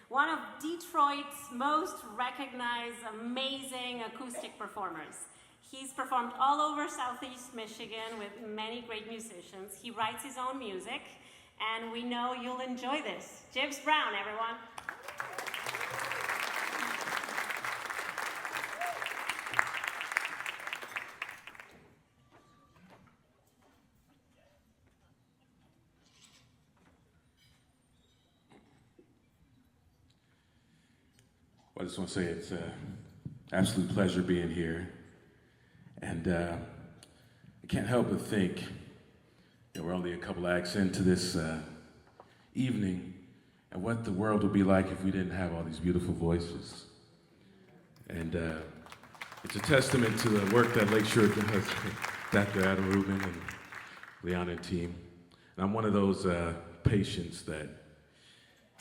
Speaker 5: one of Detroit's most recognized, amazing acoustic performers. He's performed all over Southeast Michigan with many great musicians. He writes his own music, and we know you'll enjoy this. Jibbs Brown, everyone.
Speaker 10: I just want to say it's an absolute pleasure being here. And I can't help but think that we're only a couple acts into this evening and what the world would be like if we didn't have all these beautiful voices. And it's a testament to the work that Lakeshore does, Dr. Adam Rubin and Liana and team. And I'm one of those patients that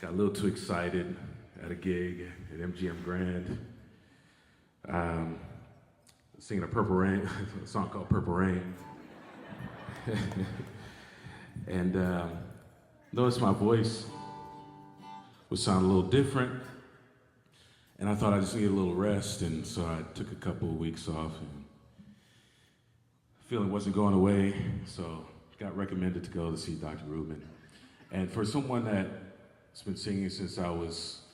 Speaker 10: got a little too excited at a gig at MGM Grand, singing a Purple Rain, a song called Purple Rain. And noticed my voice would sound a little different And I thought I just needed a little rest, and so I took a couple of weeks off, and feeling wasn't going away, so got recommended to go to see Dr. Rubin. And for someone that's been singing since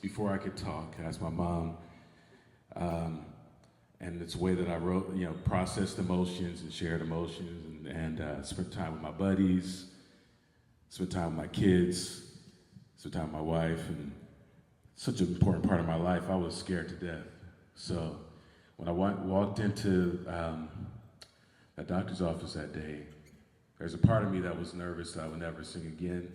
Speaker 10: before I could talk, I asked my mom, and it's a way that I wrote, processed emotions and shared emotions, and spent time with my buddies, spent time with my kids, spent time with my wife, and such an important part of my life. I was scared to death. So when I walked into that doctor's office that day, there's a part of me that was nervous that I would never sing again.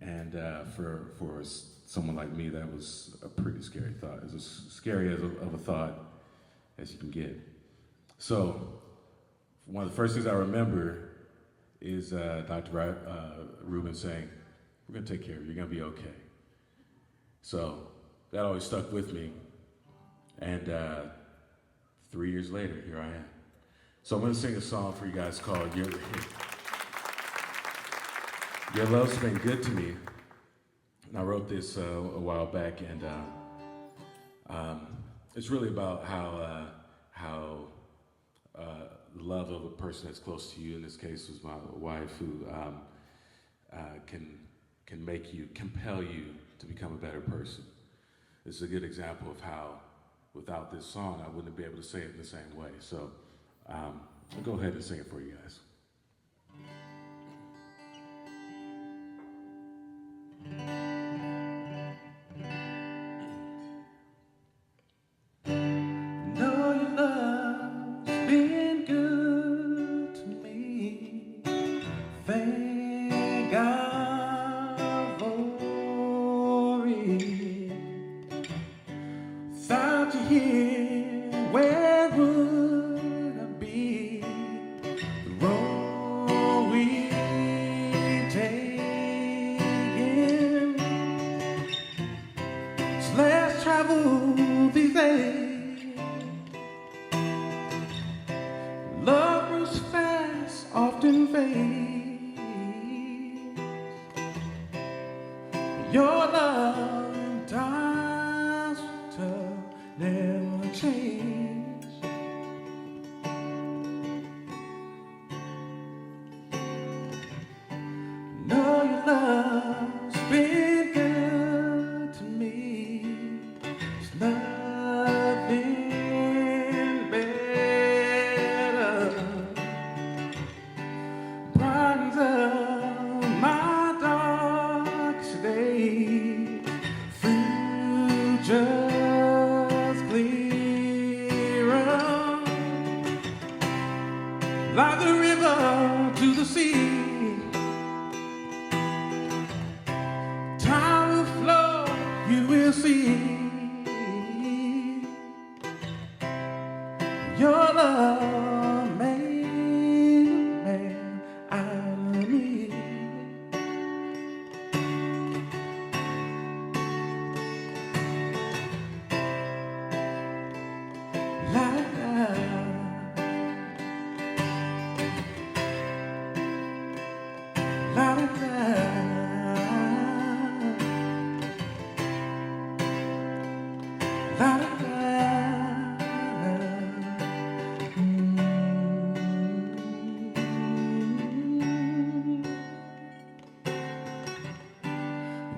Speaker 10: And for someone like me, that was a pretty scary thought. It was as scary of a thought as you can get. So one of the first things I remember is Dr. Rubin saying, "We're gonna take care of you, you're gonna be okay." So that always stuck with me. And 3 years later, here I am. So I'm gonna sing a song for you guys called Your Love's Been Good to Me. And I wrote this a while back, and it's really about how the love of a person that's close to you, in this case was my wife, who can compel you to become a better person. This is a good example of how, without this song, I wouldn't be able to say it in the same way. So I'll go ahead and sing it for you guys.
Speaker 2: Know your love's been good to me. Thank God for it. Without you here, where would I be? The road we taken. So let's travel these days. Love moves fast, often fades. Your love and times tough, never change. Know your love's been good to me. There's nothing better. Brightens up my darkest days. Future's clearer. Like the river to the sea. Time will flow, you will see. Your love made a man out of me. La la la la la la la.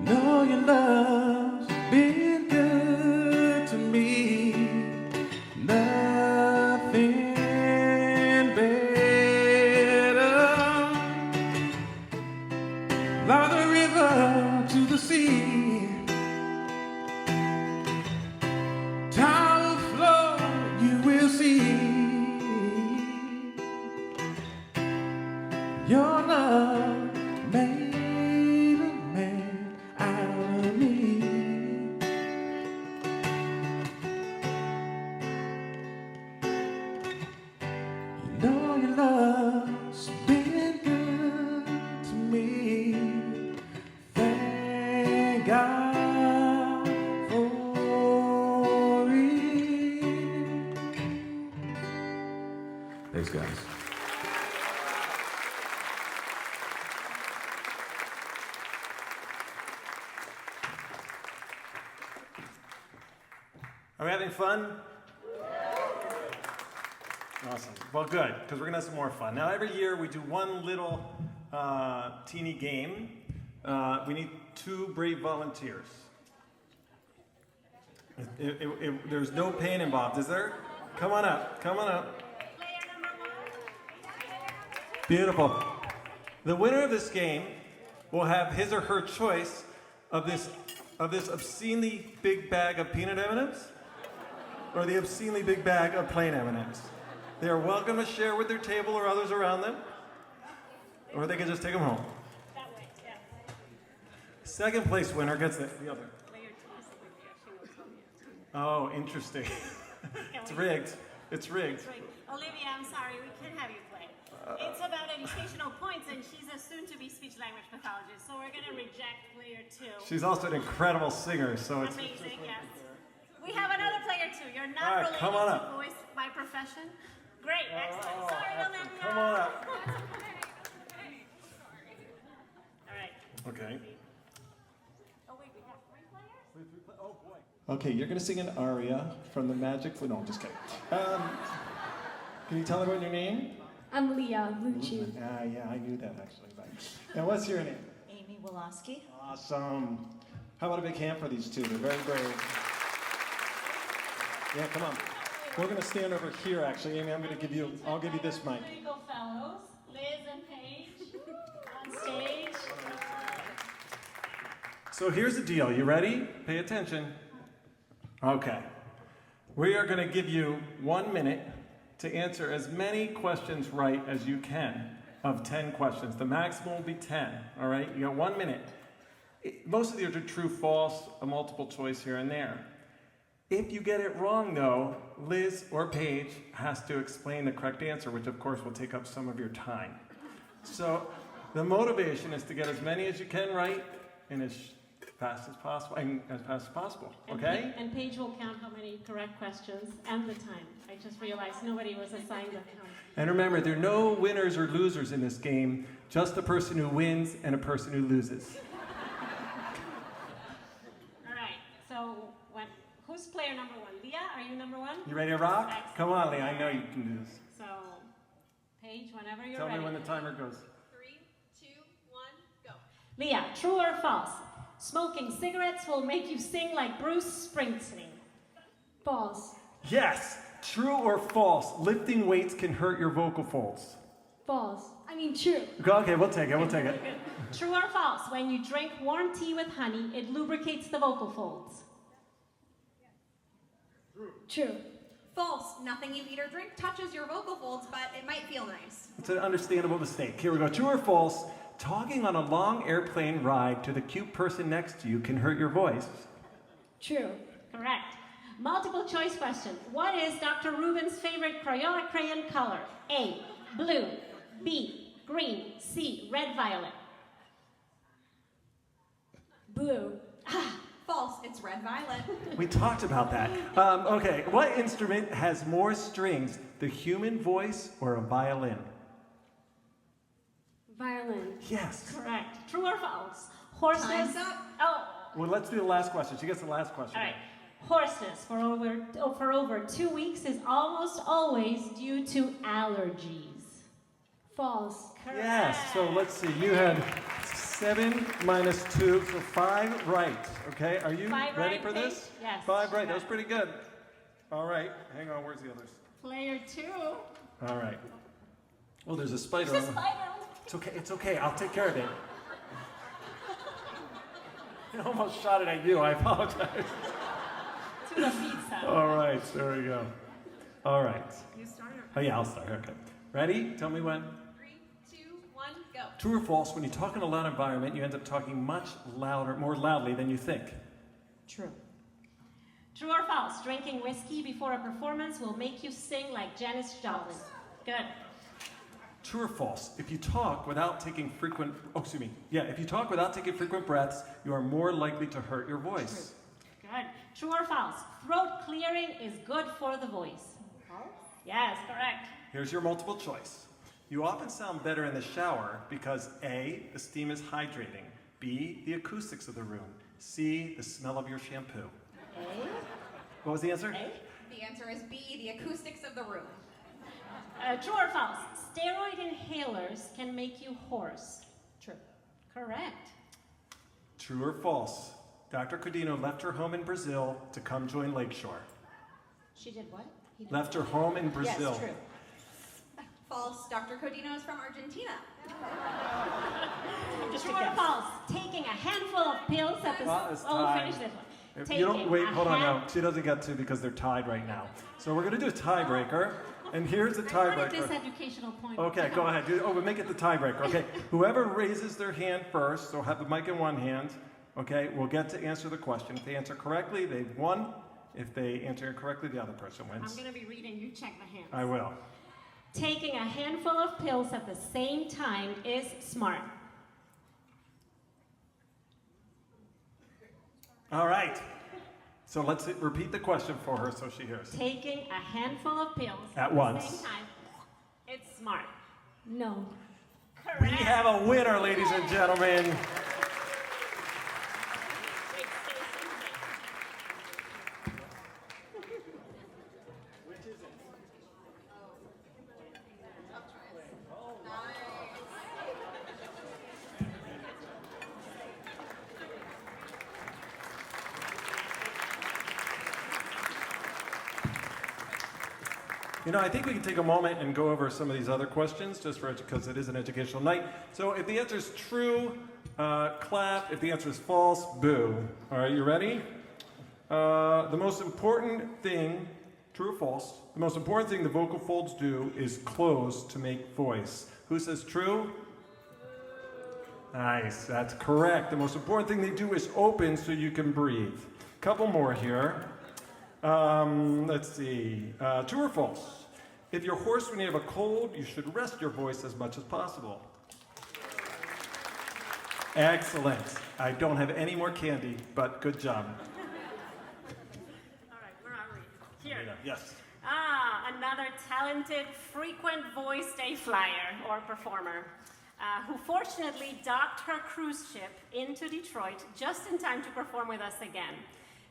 Speaker 2: Know your love's been good to me. Nothing better. Like the river to the sea. Time will flow, you will see. Your love made a man out of me. You know your love's been good to me. Thank God for it.
Speaker 10: Thanks, guys.
Speaker 4: fun? Awesome. Well, good, because we're going to have some more fun. Now, every year we do one little teeny game. We need 2 brave volunteers. There's no pain involved, is there? Come on up. Come on up. Beautiful. The winner of this game will have his or her choice of this obscenely big bag of peanut M&Ms or the obscenely big bag of plain M&Ms. They are welcome to share with their table or others around them, or they can just take them home. Second place winner gets the other. Oh, interesting. It's rigged. It's rigged.
Speaker 5: Olivia, I'm sorry, we can't have you play. It's about educational points, and she's a soon-to-be speech-language pathologist, so we're going to reject player 2.
Speaker 4: She's also an incredible singer, so it's
Speaker 5: Amazing, yes. We have another player 2. You're not
Speaker 4: All right,
Speaker 5: related
Speaker 4: come on
Speaker 5: to
Speaker 4: up.
Speaker 5: voice by profession. Great, excellent. Sorry, Olivia.
Speaker 4: Come on up.
Speaker 5: All right.
Speaker 4: Okay.
Speaker 5: Oh, wait, we have 3 players?
Speaker 4: Oh, boy.
Speaker 2: Okay, you're gonna sing an aria from the Magic Flute. No, I'm just kidding. Can you tell everyone your name?
Speaker 11: I'm Leah Lucci.
Speaker 2: Yeah, I knew that actually. But, and what's your name?
Speaker 3: Amy Woloski.
Speaker 2: Awesome. How about a big hand for these 2? They're very brave. Yeah, come on. We're gonna stand over here. Actually, Amy, I'll give you this mic.
Speaker 5: Critical fellows, Liz and Paige, on stage.
Speaker 4: So here's the deal. You ready? Pay attention. Okay. We are going to give you 1 minute to answer as many questions right as you can of 10 questions. The maximum will be 10, all right? You got 1 minute. Most of these are true, false, a multiple choice here and there. If you get it wrong, though, Liz or Paige has to explain the correct answer, which of course will take up some of your time. So the motivation is to get as many as you can right and as fast as possible, okay?
Speaker 5: And Paige will count how many correct questions and the time. I just realized nobody was assigned a count.
Speaker 4: And remember, there are no winners or losers in this game, just a person who wins and a person who loses.
Speaker 5: All right, so who's player number 1? Leah, are you number 1?
Speaker 4: You ready to rock?
Speaker 5: Excellent.
Speaker 4: Come on, Leah, I know you can do this.
Speaker 5: So, Paige, whenever you're
Speaker 4: Tell
Speaker 5: ready.
Speaker 4: me when the timer goes.
Speaker 11: 3, 2, 1, go.
Speaker 5: Leah, true or false? Smoking cigarettes will make you sing like Bruce Springsteen.
Speaker 11: False.
Speaker 4: Yes! True or false? Lifting weights can hurt your vocal folds.
Speaker 11: False. I mean true.
Speaker 4: Okay, we'll take it.
Speaker 5: True or false? When you drink warm tea with honey, it lubricates the vocal folds.
Speaker 11: True.
Speaker 3: False. Nothing you eat or drink touches your vocal folds, but it might feel nice.
Speaker 4: It's an understandable mistake. Here we go. True or false? Talking on a long airplane ride to the cute person next to you can hurt your voice.
Speaker 11: True.
Speaker 5: Correct. Multiple choice question. What is Dr. Rubin's favorite Crayola crayon color? A, blue. B, green. C, red violet.
Speaker 11: Blue.
Speaker 3: False. It's red violet.
Speaker 4: We talked about that. Okay, what instrument has more strings, the human voice or a violin?
Speaker 11: Violin.
Speaker 4: Yes.
Speaker 5: Correct. True or false? Hoarseness.
Speaker 3: Time's up.
Speaker 5: Oh,
Speaker 4: Well, let's do the last question. She gets the last question.
Speaker 5: all right. Hoarseness for over 2 weeks is almost always due to allergies.
Speaker 11: False.
Speaker 5: Correct.
Speaker 4: Yes, so let's see. You had 7 minus 2, so 5 right. Okay, are you
Speaker 5: 5
Speaker 4: ready
Speaker 5: right,
Speaker 4: for
Speaker 5: Paige?
Speaker 4: this?
Speaker 5: Yes.
Speaker 4: 5 right. That was pretty good. All right, hang on. Where's the others?
Speaker 5: Player 2.
Speaker 4: All right. Well, there's a spider.
Speaker 5: There's a
Speaker 4: on-
Speaker 5: spider.
Speaker 4: It's okay. It's okay. I'll take care of it. I almost shot it at you. I apologize.
Speaker 5: To the pizza.
Speaker 4: All right, there we go. All right.
Speaker 3: You started.
Speaker 4: Oh yeah, I'll start. Okay. Ready? Tell me when.
Speaker 11: 3, 2, 1, go.
Speaker 4: True or false? When you talk in a loud environment, you end up talking much louder, more loudly than you think.
Speaker 3: True.
Speaker 5: True or false? Drinking whiskey before a performance will make you sing like Janis Joplin. Good.
Speaker 4: True or false? If you talk without taking frequent, if you talk without taking frequent breaths, you are more likely to hurt your voice.
Speaker 5: Good. True or false? Throat clearing is good for the voice.
Speaker 3: False.
Speaker 5: Yes, correct.
Speaker 4: Here's your multiple choice. You often sound better in the shower because A, the steam is hydrating, B, the acoustics of the room, C, the smell of your shampoo.
Speaker 5: A?
Speaker 4: What was the answer?
Speaker 5: A?
Speaker 12: The answer is B, the acoustics of the room.
Speaker 5: True or false? Steroid inhalers can make you hoarse.
Speaker 12: True.
Speaker 5: Correct.
Speaker 4: True or false? Dr. Codino left her home in Brazil to come join Lakeshore.
Speaker 5: She did what?
Speaker 4: Left her home in Brazil.
Speaker 12: Yes, true. False. Dr. Codino is from Argentina.
Speaker 5: True or false? Taking a handful of pills at the...
Speaker 4: Well, it's
Speaker 5: Oh,
Speaker 4: tied.
Speaker 5: finish this one.
Speaker 4: If you don't,
Speaker 5: Taking
Speaker 4: wait,
Speaker 5: a
Speaker 4: hold on
Speaker 5: hand-
Speaker 4: now. She doesn't get to because they're tied right now. So we're going to do a tiebreaker. And here's the
Speaker 5: I wanted this
Speaker 4: tiebreaker.
Speaker 5: educational point.
Speaker 4: Okay, go ahead. We'll make it the tiebreaker. Okay, whoever raises their hand first, so have the mic in one hand, okay, will get to answer the question. If they answer correctly, they've won. If they answer incorrectly, the other person
Speaker 5: I'm
Speaker 4: wins.
Speaker 5: going to be reading. You check the hands.
Speaker 4: I will.
Speaker 5: Taking a handful of pills at the same time is smart.
Speaker 4: All right. So let's repeat the question for her so she hears.
Speaker 5: Taking a handful of pills
Speaker 4: At
Speaker 5: the
Speaker 4: once.
Speaker 5: same time, it's smart.
Speaker 11: No.
Speaker 5: Correct.
Speaker 4: We have a winner, ladies and gentlemen. You know, I think we can take a moment and go over some of these other questions just for because it is an educational night. So if the answer is true, clap. If the answer is false, boo. All right, you ready? The most important thing, true or false, the most important thing the vocal folds do is close to make voice. Who says true? Nice, that's correct. The most important thing they do is open so you can breathe. Couple more here. Let's see. True or false? If you're hoarse when you have a cold, you should rest your voice as much as possible. Excellent. I don't have any more candy, but good job.
Speaker 5: All right, where are we? Here.
Speaker 4: Yes.
Speaker 5: Another talented, frequent voice day flyer or performer who fortunately docked her cruise ship into Detroit just in time to perform with us again.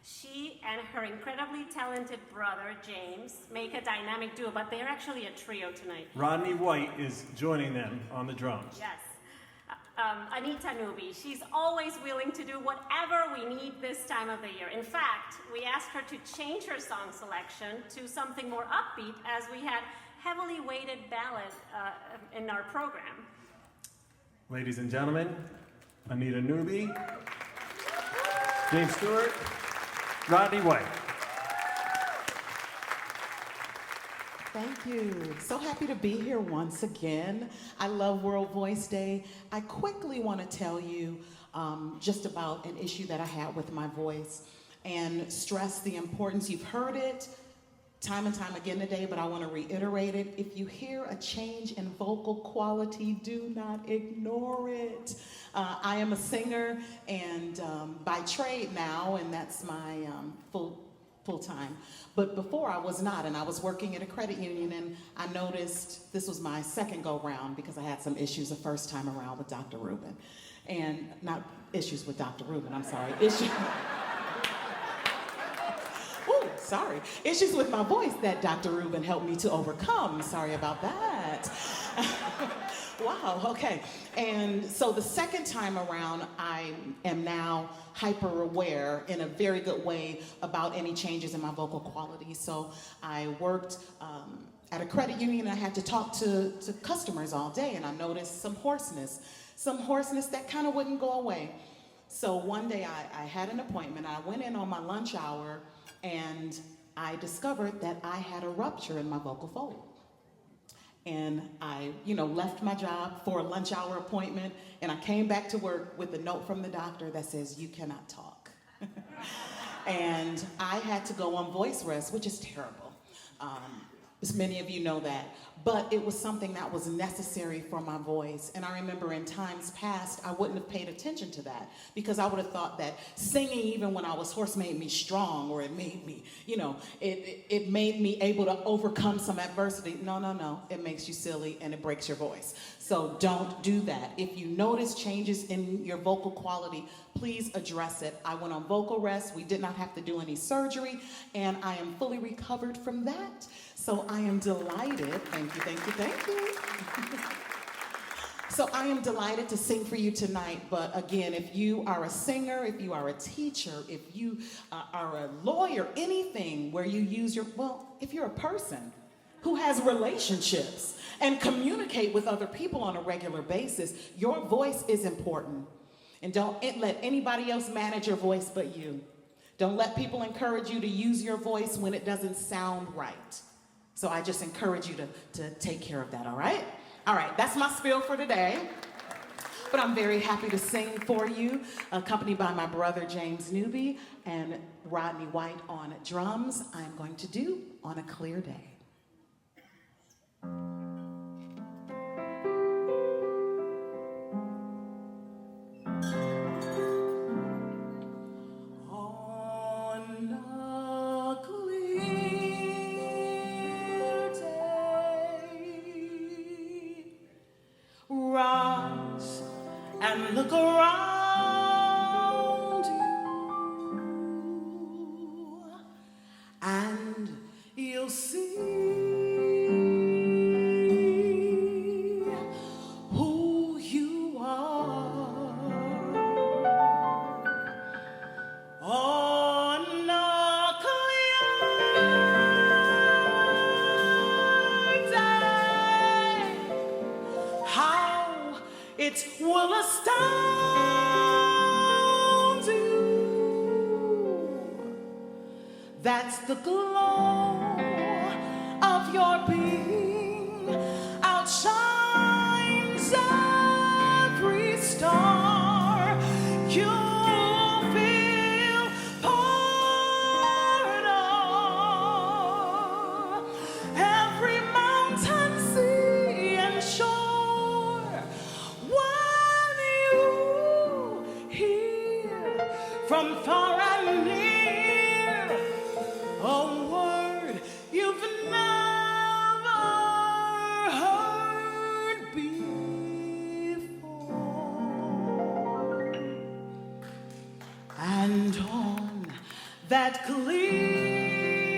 Speaker 5: She and her incredibly talented brother, James, make a dynamic duo, but they're actually a trio tonight.
Speaker 4: Rodney White is joining them on the drums.
Speaker 5: Yes. Anita Nubi, she's always willing to do whatever we need this time of the year. In fact, we asked her to change her song selection to something more upbeat as we had heavily weighted ballad in our program.
Speaker 4: Ladies and gentlemen, Anita Nubi, James Stewart, Rodney White.
Speaker 13: Thank you. So happy to be here once again. I love World Voice Day. I quickly want to tell you just about an issue that I had with my voice and stress the importance. You've heard it time and time again today, but I want to reiterate it. If you hear a change in vocal quality, do not ignore it. I am a singer and by trade now, and that's my full-time. But before I was not, and I was working at a credit union, and I noticed this was my second go-round because I had some issues the first time around with Dr. Rubin. And not issues with Dr. Rubin, I'm sorry. Sorry. Issues with my voice that Dr. Rubin helped me to overcome. Sorry about that. Wow, okay. And so the second time around, I am now hyper aware in a very good way about any changes in my vocal quality. So I worked at a credit union. I had to talk to customers all day, and I noticed some hoarseness that kind of wouldn't go away. So one day I had an appointment. I went in on my lunch hour, and I discovered that I had a rupture in my vocal fold. And I, left my job for a lunch hour appointment, and I came back to work with a note from the doctor that says, "You cannot talk." And I had to go on voice rest, which is terrible. As many of you know that. But it was something that was necessary for my voice. And I remember in times past, I wouldn't have paid attention to that because I would have thought that singing, even when I was hoarse, made me strong, or it made me, it made me able to overcome some adversity. No. It makes you silly and it breaks your voice. So don't do that. If you notice changes in your vocal quality, please address it. I went on vocal rest. We did not have to do any surgery, and I am fully recovered from that. So I am delighted. Thank you. So I am delighted to sing for you tonight. But again, if you are a singer, if you are a teacher, if you are a lawyer, anything where you use if you're a person who has relationships and communicate with other people on a regular basis, your voice is important. And don't let anybody else manage your voice but you. Don't let people encourage you to use your voice when it doesn't sound right. So I just encourage you to take care of that, all right? All right, that's my spiel for today. But I'm very happy to sing for you, accompanied by my brother James Newby and Rodney White on drums. I'm going to do On a Clear Day. Rise and look around you, and you'll see who you are. On a clear day, how it will astound you. That's the glow of your being outshines every star. You'll feel part of every mountain, sea, and shore. When you hear from far and near a word you've never heard before, and on that clear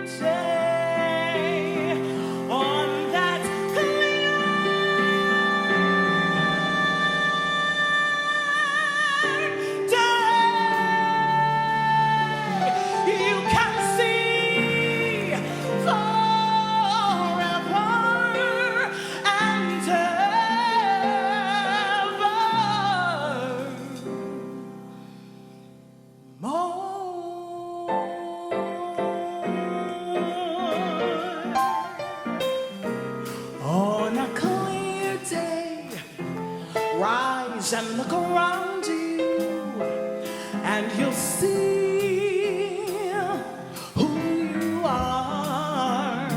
Speaker 13: day, on that clear day, you can see forever and ever more. On a clear day, rise and look around you, and you'll see who you are.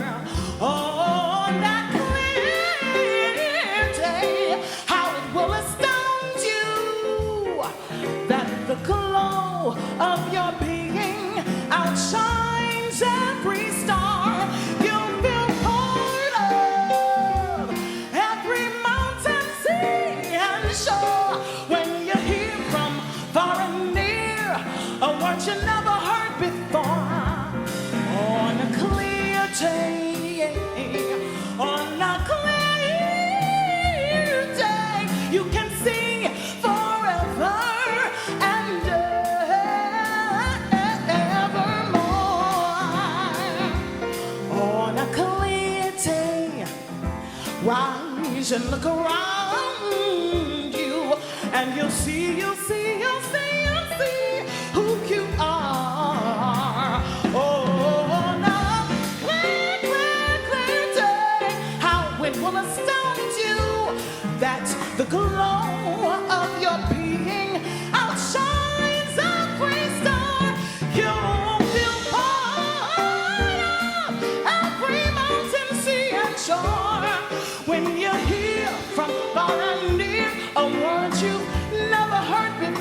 Speaker 13: On that clear day, how it will astound you that the glow of your being outshines every star. You'll feel part of every mountain, sea, and shore. When you hear from far and near a word you never heard before. On a clear day, on a clear day, you can see forever and evermore. On a clear day, rise and look around you, and you'll see who you are. On a clear, clear, clear day, how it will astound you that the glow of your being outshines every star. You'll feel part of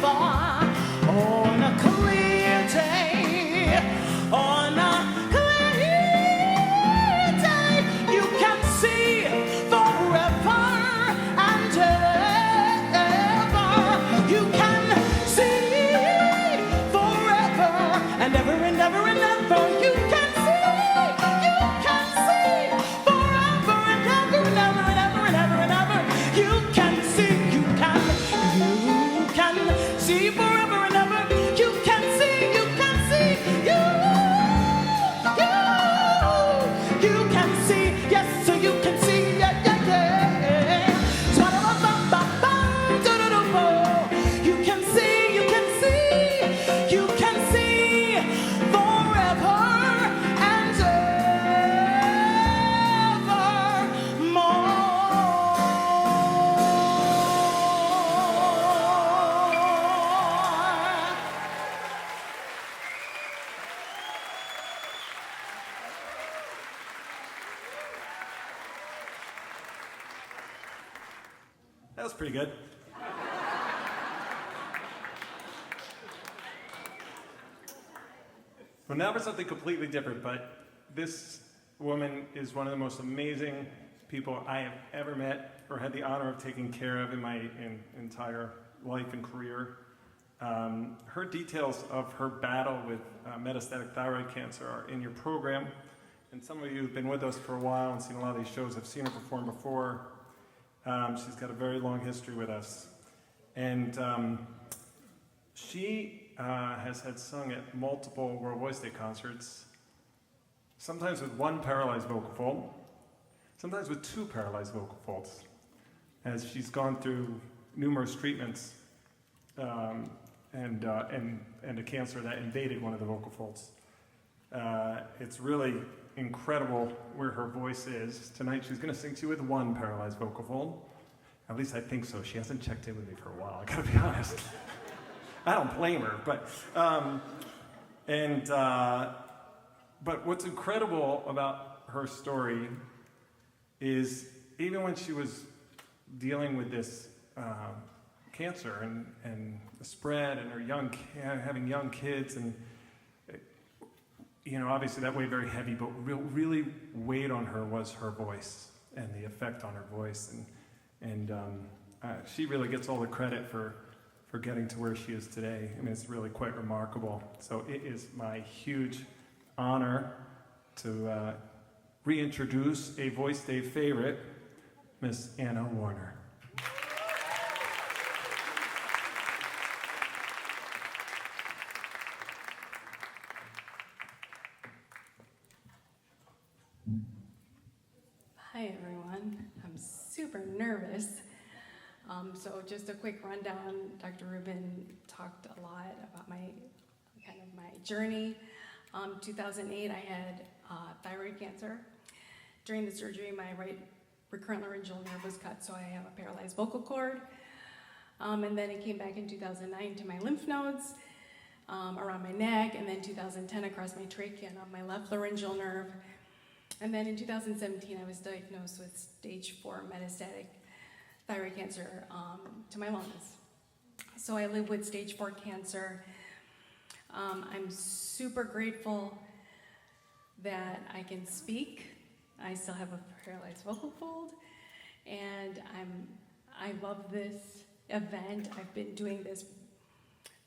Speaker 13: forever. On a clear day, on a clear day, you can see forever and ever. You can see forever and ever and ever and ever. You can see forever and ever and ever and ever and ever and ever. You can see, you can see forever and ever. You can see, you can see, you can see, yes, so you can see, yeah, yeah, yeah. Swa-da-ba-ba-ba-ba, do-do-do-bo. You can see, you can see, you can see forever and evermore.
Speaker 4: That was pretty good. Well, now for something completely different, but this woman is one of the most amazing people I have ever met or had the honor of taking care of in my entire life and career. Her details of her battle with metastatic thyroid cancer are in your program, and some of you who've been with us for a while and seen a lot of these shows have seen her perform before. She's got a very long history with us. And she has had sung at multiple World Voice Day concerts, sometimes with one paralyzed vocal fold, sometimes with two paralyzed vocal folds, as she's gone through numerous treatments and a cancer that invaded one of the vocal folds. It's really incredible where her voice is. Tonight she's going to sing to you with one paralyzed vocal fold. At least I think so. She hasn't checked in with me for a while, I gotta be honest. I don't blame her, but what's incredible about her story is even when she was dealing with this cancer and the spread and her having young kids, and obviously that weighed very heavy, but really weighed on her was her voice and the effect on her voice, and she really gets all the credit for getting to where she is today. I mean, it's really quite remarkable. So it is my huge honor to reintroduce a Voice Day favorite, Miss Anna Warner.
Speaker 14: Hi everyone, I'm super nervous. So just a quick rundown. Dr. Rubin talked a lot about my journey. 2008, I had thyroid cancer. During the surgery, my right recurrent laryngeal nerve was cut, so I have a paralyzed vocal cord. And then it came back in 2009 to my lymph nodes around my neck, and then 2010 across my trachea and on my left laryngeal nerve. And then in 2017, I was diagnosed with stage 4 metastatic thyroid cancer to my lungs. So I live with stage 4 cancer. I'm super grateful that I can speak. I still have a paralyzed vocal fold, and I love this event. I've been doing this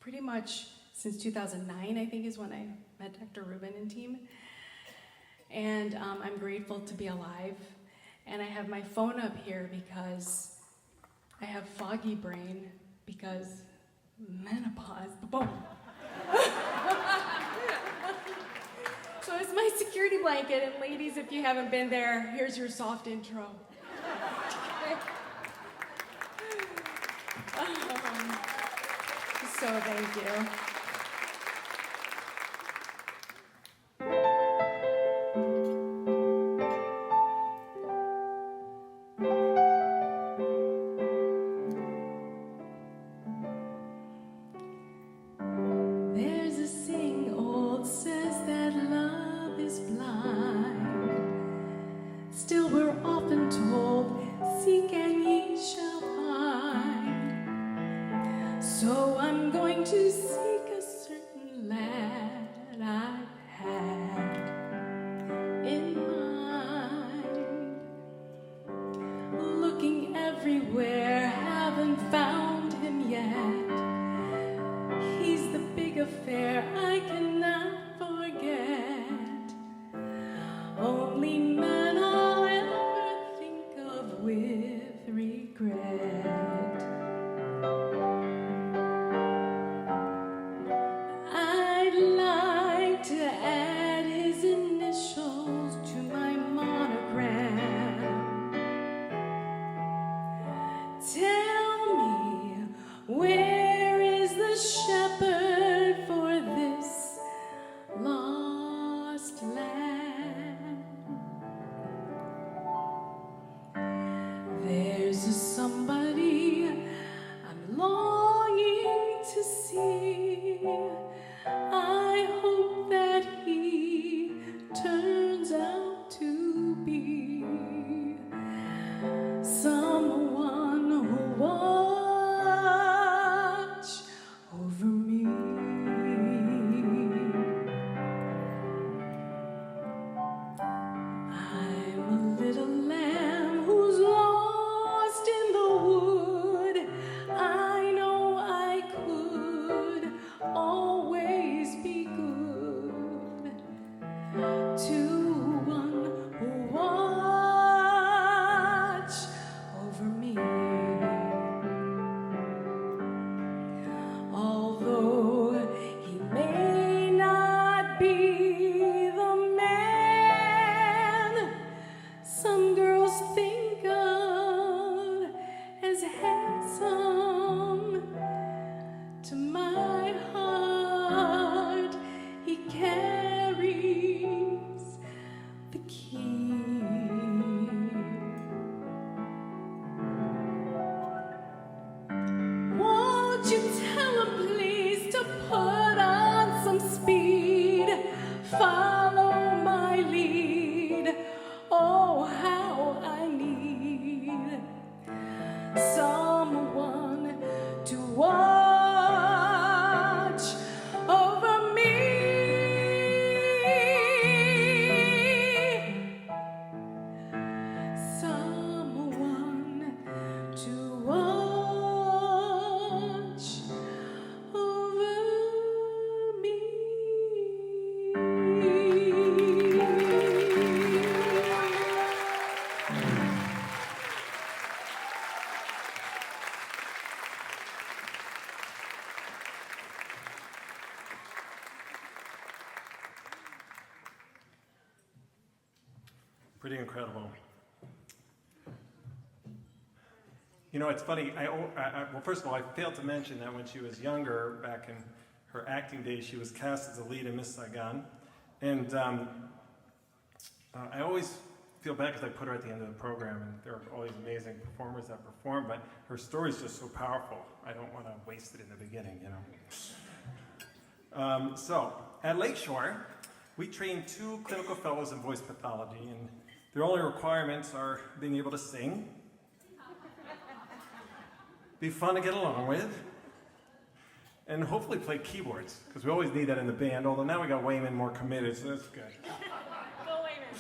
Speaker 14: pretty much since 2009, I think is when I met Dr. Rubin and team. And I'm grateful to be alive. And I have my phone up here because I have foggy brain because menopause. Boom. So it's my security blanket. And ladies, if you haven't been there, here's your soft intro. So thank you.
Speaker 11: There's a saying old says that love is blind. Still we're often told, seek and ye shall find. So I'm everywhere, haven't found him yet. He's the big affair I cannot forget. Only man I'll ever think of with regret. I'd like to add his initials to my monogram. Tell me, where is the shepherd for this lost land? There's a somebody I'm longing to see. I hope that he turns out to be someone who'll watch over me. I'm a little lamb who's lost in the wood. I know I could always be good to one who watch over me. Although he may not be the man some girls think of as handsome, to my heart he carries the key. Won't you tell him please to put on some speed, follow my lead? Oh, how I need someone to watch over me. Someone to watch over me.
Speaker 4: Pretty incredible. You know, it's funny. Well, first of all, I failed to mention that when she was younger, back in her acting days, she was cast as the lead in Miss Saigon. And I always feel bad because I put her at the end of the program, and there are all these amazing performers that perform, but her story is just so powerful. I don't want to waste it in the beginning, you know. So, at Lakeshore, we train 2 clinical fellows in voice pathology, and their only requirements are being able to sing, be fun to get along with, and hopefully play keyboards, because we always need that in the band, although now we got Wayman more committed, so that's good.
Speaker 5: Go Wayman.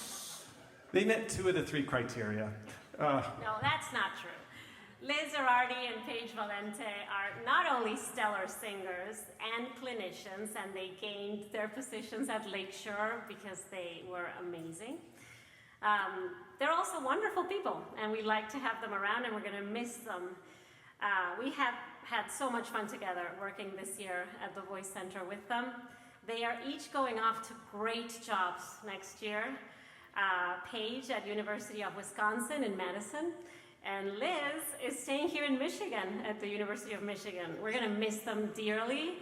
Speaker 4: They met 2 of the 3 criteria.
Speaker 5: No, that's not true. Liz Arardi and Paige Valente are not only stellar singers and clinicians, and they gained their positions at Lakeshore because they were amazing. They're also wonderful people, and we like to have them around, and we're going to miss them. We have had so much fun together working this year at the Voice Center with them. They are each going off to great jobs next year. Paige at University of Wisconsin in Madison, and Liz is staying here in Michigan at the University of Michigan. We're going to miss them dearly,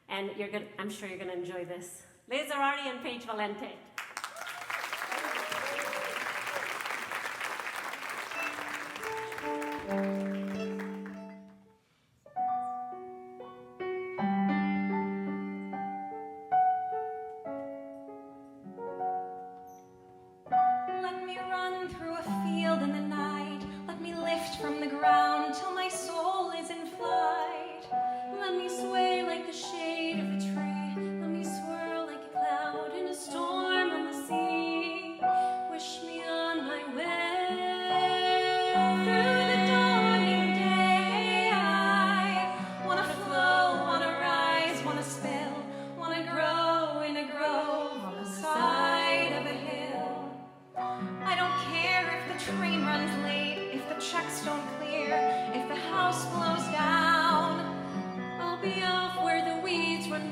Speaker 5: and I'm sure you're going to enjoy this. Liz Arardi and Paige Valente.
Speaker 12: Let me run through a field in the night. Let me lift from the ground till my soul is in flight. Let me sway like the shade of a tree. Let me swirl like a cloud in a storm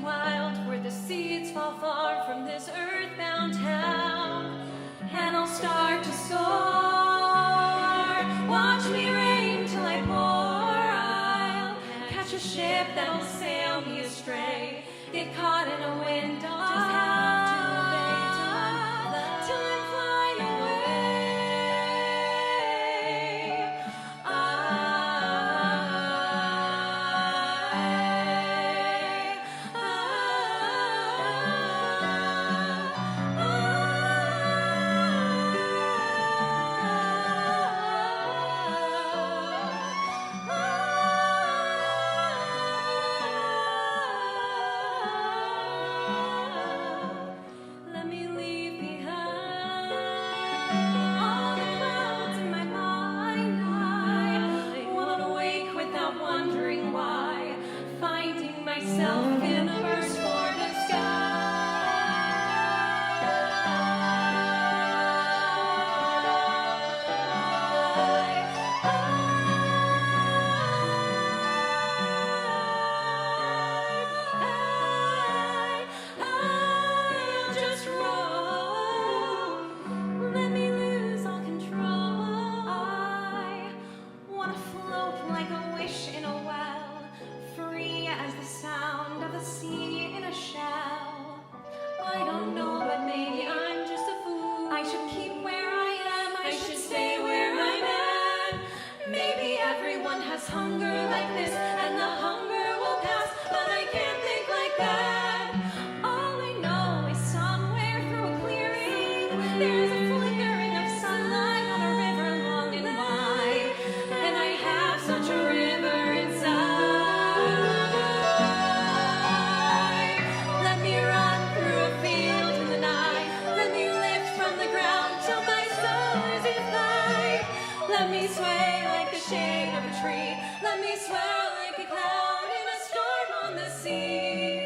Speaker 12: wild, where the seeds fall far from this earthbound town. And I'll start to soar. Watch me rain till I pour. I'll catch a ship that'll sail me astray. Get caught in a wind, I'll just have to obey till I'm flying Let me leave behind all the clouds in my mind. I won't awake without wondering why, finding myself in a burst for the I'll just roll. Let me lose all control. I wanna float like a wish in a well, free as the sound of the sea in a shell. I don't know, but maybe I'm just a fool. I should keep where I am. I should stay where I'm at. Maybe everyone has hunger like this, and the hunger will pass, but I can't think like that. All I know is somewhere through a clearing, there's a flickering of sunlight on a river long and wide, and I have such a river inside. Let me run through a field in the night. Let me lift from the ground till my soul is in flight. Let me sway like the shade of a tree. Let me swirl like a cloud in a storm on the sea.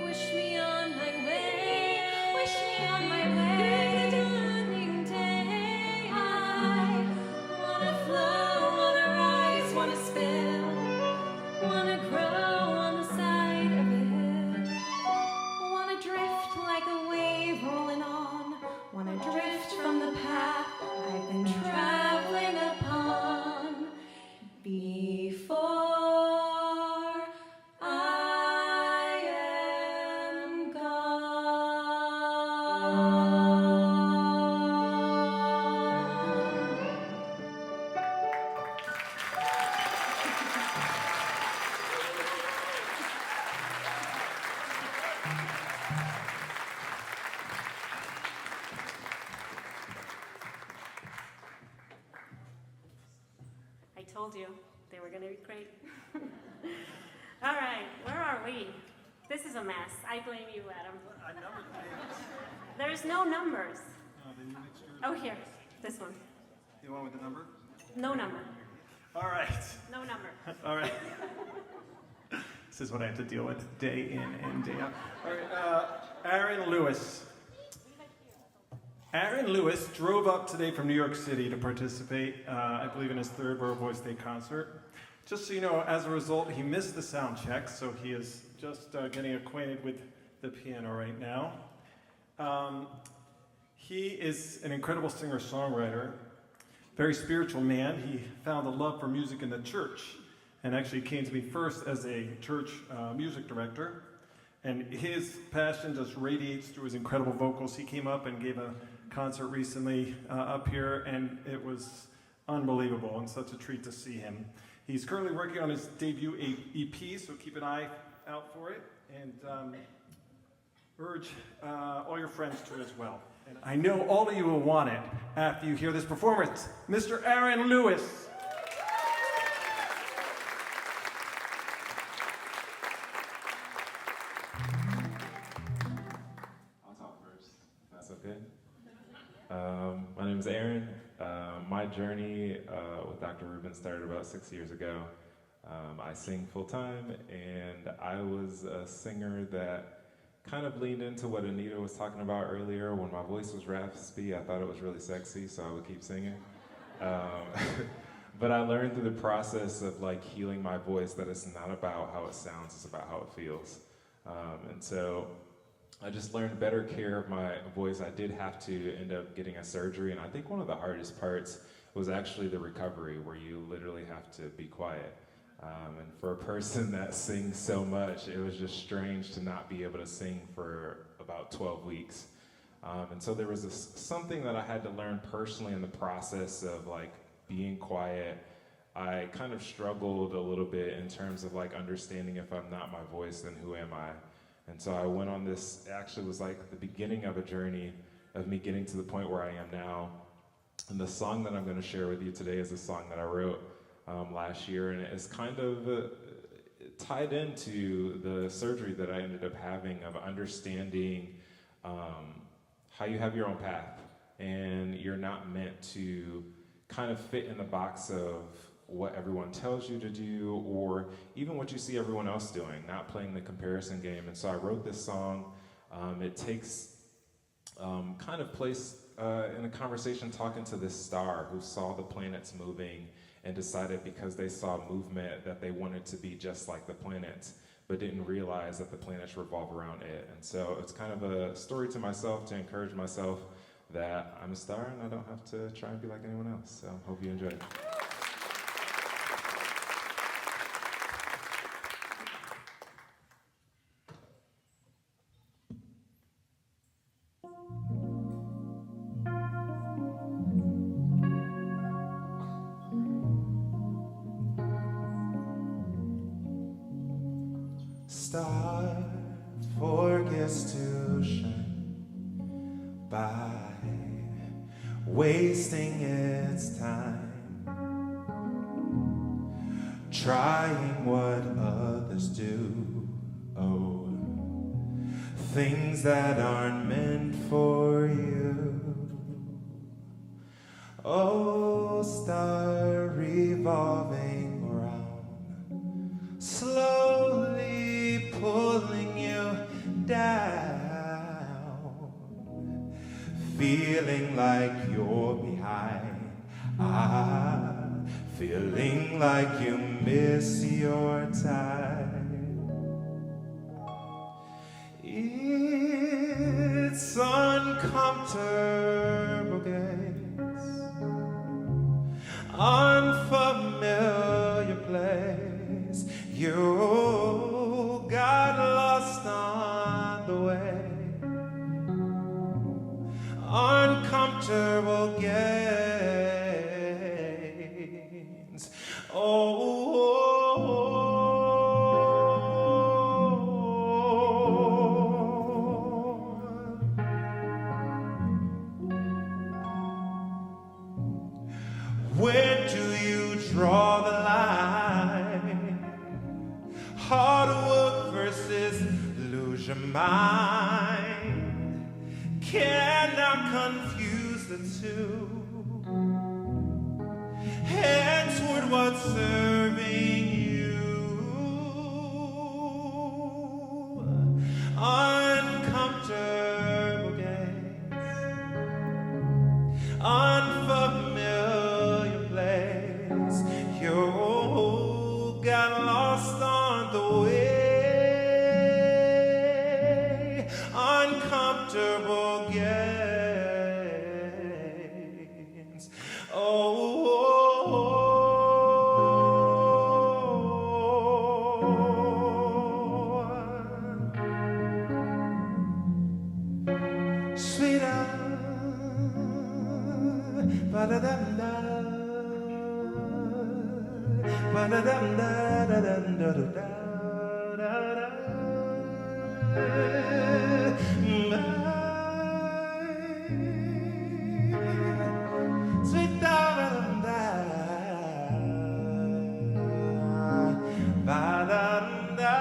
Speaker 12: Wish me on my way. Wish me on my way to the dawning day. I wanna flow, wanna rise, wanna spill, wanna grow on the side of a hill. Wanna drift like a wave rolling on. Wanna drift from the path I've been traveling upon before I am gone.
Speaker 5: I told you they were going to be great. All right, where are we? This is a mess. I blame you, Adam.
Speaker 4: I numbered the names.
Speaker 5: There's no numbers.
Speaker 4: Then you mixed yours.
Speaker 5: Oh, here, this one.
Speaker 4: The one with the number?
Speaker 5: No number.
Speaker 4: All right.
Speaker 5: No number.
Speaker 4: All right. This is what I have to deal with day in and day out. All right, Aaron Lewis. Aaron Lewis drove up today from New York City to participate, I believe, in his third World Voice Day concert. Just so you know, as a result, he missed the sound check, so he is just getting acquainted with the piano right now. He is an incredible singer-songwriter, very spiritual man. He found a love for music in the church, and actually came to me first as a church music director. And his passion just radiates through his incredible vocals. He came up and gave a concert recently up here, and it was unbelievable and such a treat to see him. He's currently working on his debut EP, so keep an eye out for it, and urge all your friends to as well. And I know all of you will want it after you hear this performance. Mr. Aaron Lewis.
Speaker 15: I'll talk first, if that's okay. My name is Aaron. My journey with Dr. Rubin started about 6 years ago. I sing full-time, and I was a singer that kind of leaned into what Anita was talking about earlier. When my voice was raspy, I thought it was really sexy, so I would keep singing. But I learned through the process of like healing my voice that it's not about how it sounds, it's about how it feels. And so I just learned better care of my voice. I did have to end up getting a surgery, and I think one of the hardest parts was actually the recovery, where you literally have to be quiet. And for a person that sings so much, it was just strange to not be able to sing for about 12 weeks. And so there was something that I had to learn personally in the process of like being quiet. I kind of struggled a little bit in terms of like understanding, if I'm not my voice, then who am I? And so I went on this, actually was like the beginning of a journey of me getting to the point where I am now. And the song that I'm going to share with you today is a song that I wrote last year, and it's kind of tied into the surgery that I ended up having, of understanding how you have your own path, and you're not meant to kind of fit in the box of what everyone tells you to do, or even what you see everyone else doing, not playing the comparison game. And so I wrote this song. It takes kind of place in a conversation talking to this star who saw the planets moving and decided, because they saw movement, that they wanted to be just like the planets, but didn't realize that the planets revolve around it. And so it's kind of a story to myself, to encourage myself that I'm a star and I don't have to try and be like anyone else. So hope you enjoy it.
Speaker 7: Star forgets to shine by wasting its time, trying what others do. Oh, things that aren't meant for you. Oh, star revolving around, slowly pulling you down, feeling like you're behind, feeling like you miss your time. It's uncomfortable gaze, unfamiliar place. You got lost on the way. Uncomfortable gains. Where do you draw the line? Hard work versus lose your mind. Cannot confuse the two. Head toward what's serving you. Uncomfortable gaze, unfamiliar place. You got lost on the way. Uncomfortable gains. Sweetheart, ba-da-dum-da, ba-da-dum-da-da-dum-da-da-da-da-da. Sweet da-da-dum-da, ba-da-dum-da.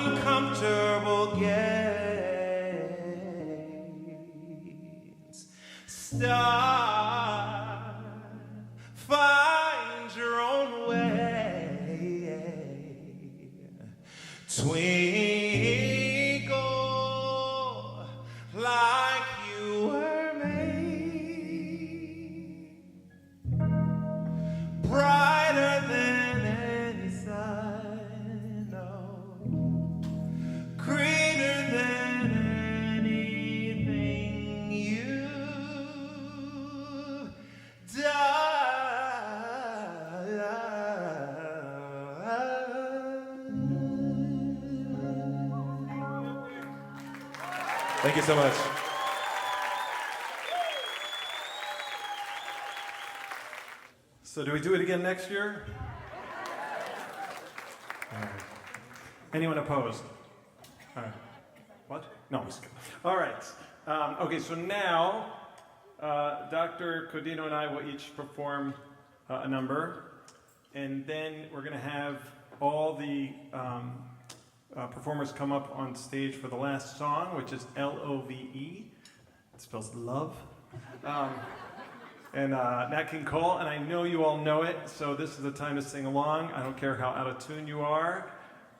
Speaker 7: uncomfortable gains. Start, find your own way. Twinkle like you were made, brighter than any sun, no, greener than anything you've done.
Speaker 4: Thank you so much. So do we do it again next year? All right. Anyone opposed? All right. What? No, I'm just kidding. All right. Okay, so now Dr. Codino and I will each perform a number, and then we're going to have all the performers come up on stage for the last song, which is L-O-V-E. It spells love. And Nat King Cole, and I know you all know it, so this is the time to sing along. I don't care how out of tune you are.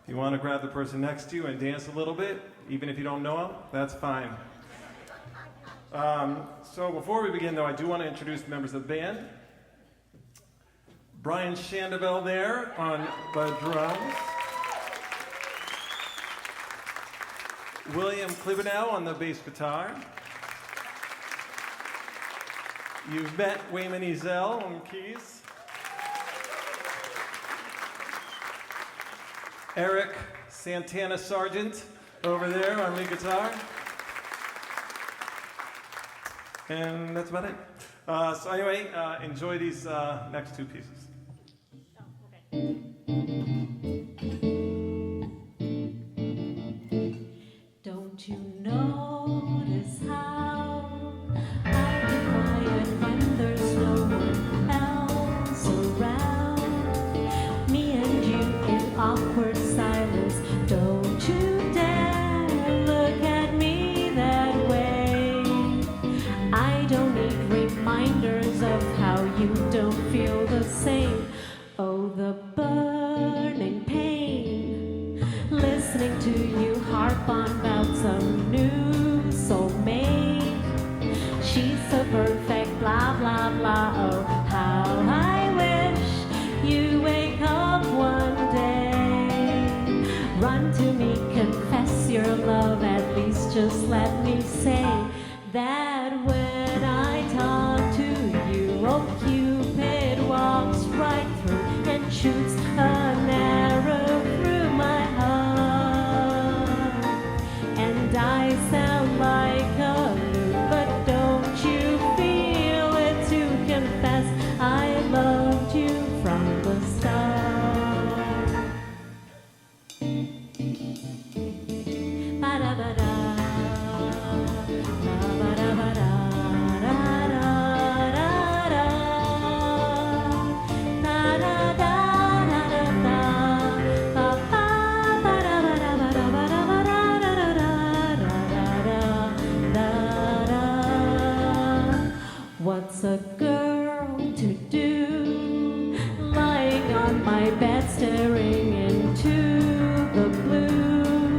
Speaker 4: If you want to grab the person next to you and dance a little bit, even if you don't know them, that's fine. So before we begin, though, I do want to introduce the members of the band. Brian Shandeville there on the drums. William Klibenow on the bass guitar. You've met Wayman Ezel on keys. Eric Santana Sargent over there on lead guitar. And that's about it. So anyway, enjoy these next two pieces.
Speaker 12: Don't you notice how I get quiet when there's no one else around? Me and you in awkward silence. Don't you dare look at me that way. I don't need reminders of how you don't feel the same. Oh, the burning pain, listening to you harp on about some new soulmate. She's so perfect, blah, blah, blah. Oh, how I wish you wake up one day. Run to me, confess your love, at least just let me say that when I talk to you, oh, Cupid walks right through and shoots an arrow through my heart. And I sound like a loon, but don't you feel it to confess I loved you from the start. Ba-da-ba-da, ba-ba-da-ba-da, da-da-da-da-da, da-da-da-da-da-da, ba-ba-da-ba-da-ba-da-ba-da-ba-da-da-da-da-da. What's a girl to do, lying on my bed staring into the blue?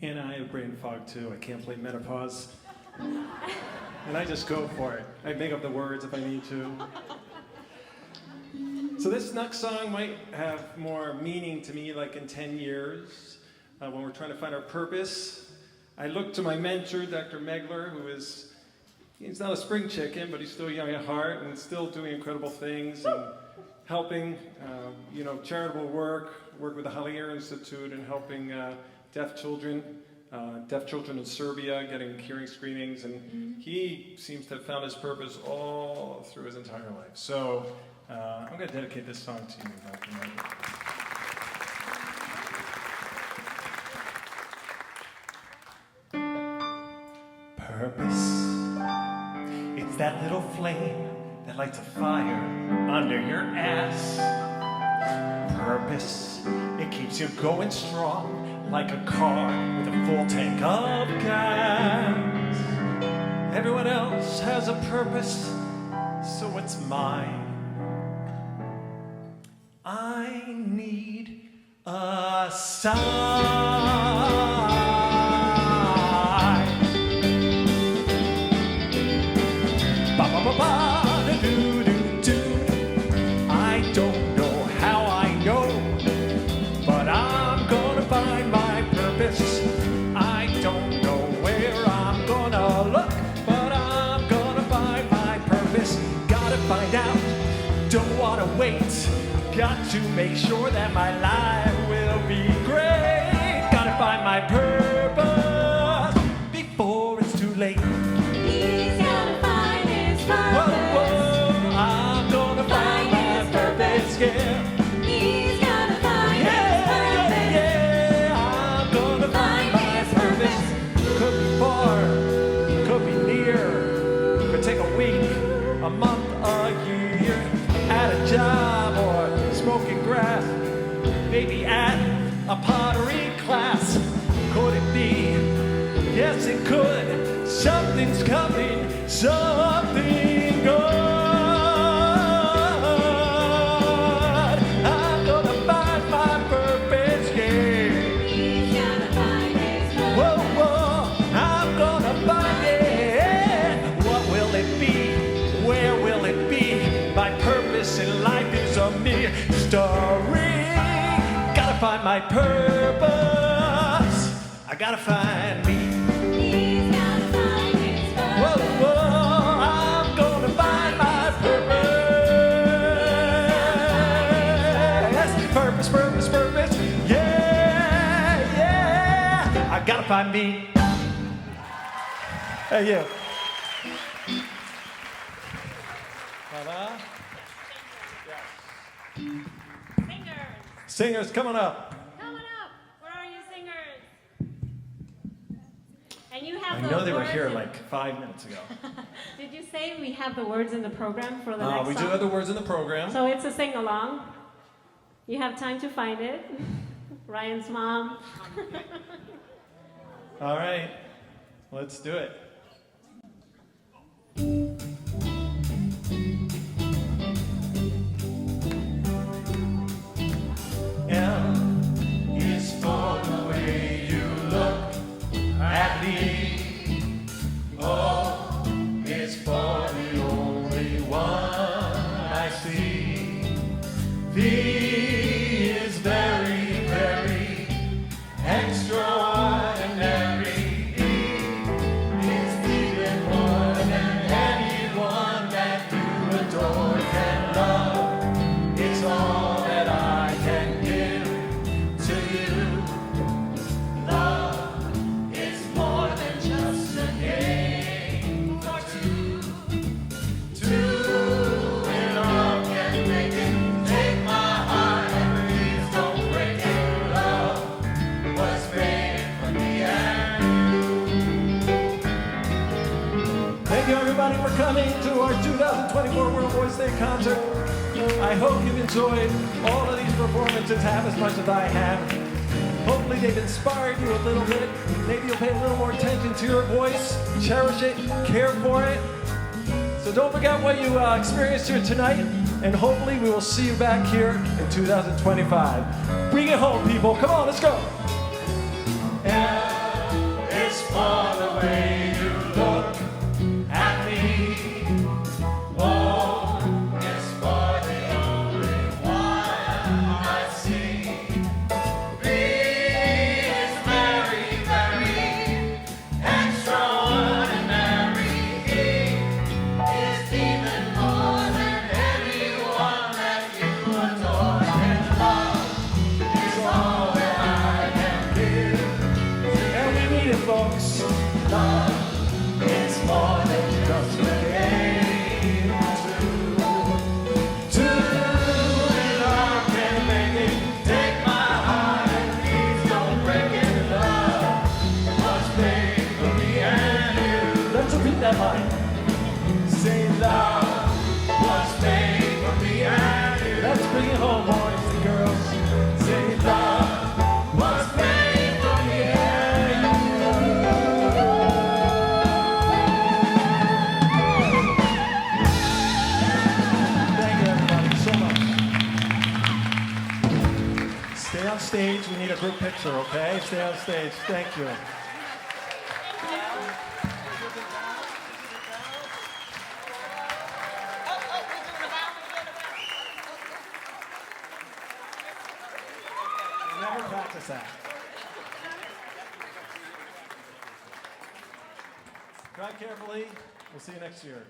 Speaker 4: And I have brain fog too. I can't play menopause. And I just go for it. I make up the words if I need to. So this next song might have more meaning to me like in 10 years when we're trying to find our purpose. I look to my mentor, Dr. Megler, who is, he's not a spring chicken, but he's still young at heart and still doing incredible things and helping, charitable work with the Halier Institute and helping deaf children in Serbia, getting hearing screenings, and he seems to have found his purpose all through his entire life. So I'm going to dedicate this song to you, Dr. Megler. Purpose, it's that little flame that lights a fire under your ass. Purpose, it keeps you going strong like a car with a full tank of gas. Everyone else has a purpose, so it's mine. I need a sign. I don't know how I know, but I'm gonna find my purpose. I don't know where I'm gonna look, but I'm gonna find my purpose. Gotta find out, don't wanna wait. Got to make sure that my life will be great. Gotta find my purpose before it's too late.
Speaker 12: He's gotta find his purpose.
Speaker 4: Whoa, I'm gonna find my purpose, yeah.
Speaker 12: He's gotta find his purpose.
Speaker 4: Yeah, I'm gonna find my purpose. Could be far, could be near, could take a week, a month, a year, at a job or smoking grass, maybe at a pottery class. Could it be? Yes, it could. Something's coming, something good. I'm gonna find my purpose, yeah.
Speaker 12: He's gotta find his purpose.
Speaker 4: Whoa, whoa, I'm gonna find it. What will it be? Where will it be? My purpose in life is a mere story. Gotta find my purpose. I gotta find me.
Speaker 12: He's gotta find his purpose.
Speaker 4: Whoa, whoa, I'm gonna find my purpose. Purpose, purpose, purpose. Yeah, yeah. I gotta find me. Hey, you. Ta-da. Singers, come on up.
Speaker 5: Coming up. Where are you, singers? And you have
Speaker 4: I
Speaker 5: the
Speaker 4: know they were
Speaker 5: words
Speaker 4: here
Speaker 5: in-
Speaker 4: like 5 minutes ago.
Speaker 5: Did you say we have the words in the program for the next
Speaker 4: We do
Speaker 5: song?
Speaker 4: have the words in the program.
Speaker 5: So it's a sing-along. You have time to find it. Ryan's mom.
Speaker 4: All right, let's do it. L is for the way you look at me. O is for the only one I see. V is very, very extraordinary. E is even more than anyone that you adore can love. It's all that I can give to you. Love is more than just a game for two. Two in love can make it. Take my heart and please don't break it. Love was made for me and you. Thank you everybody for coming to our 2024 World Voice Day concert. I hope you've enjoyed all of these performances half as much as I have. Hopefully they've inspired you a little bit. Maybe you'll pay a little more attention to your voice, cherish it, care for it. So don't forget what you experienced here tonight, and hopefully we will see you back here in 2025. Bring it home, people. Come on, let's go.
Speaker 2: for the way you look at me. O is for the only one I see. B is very, very extraordinary. E is even more than anyone that you adore. And love is all that I can give. And we need it, folks. Love is more than just a game. Two in love can make it. Take my heart and please don't break it. Love was made for me and you. Let's repeat that line. Say love was made for me and you. Let's bring it home, boys and girls. Say love was made for me and you. Thank you, everybody, so much. Stay on stage. We need a group picture, okay? Stay on stage. Thank you. Never practice that. Drive carefully. We'll see you next year.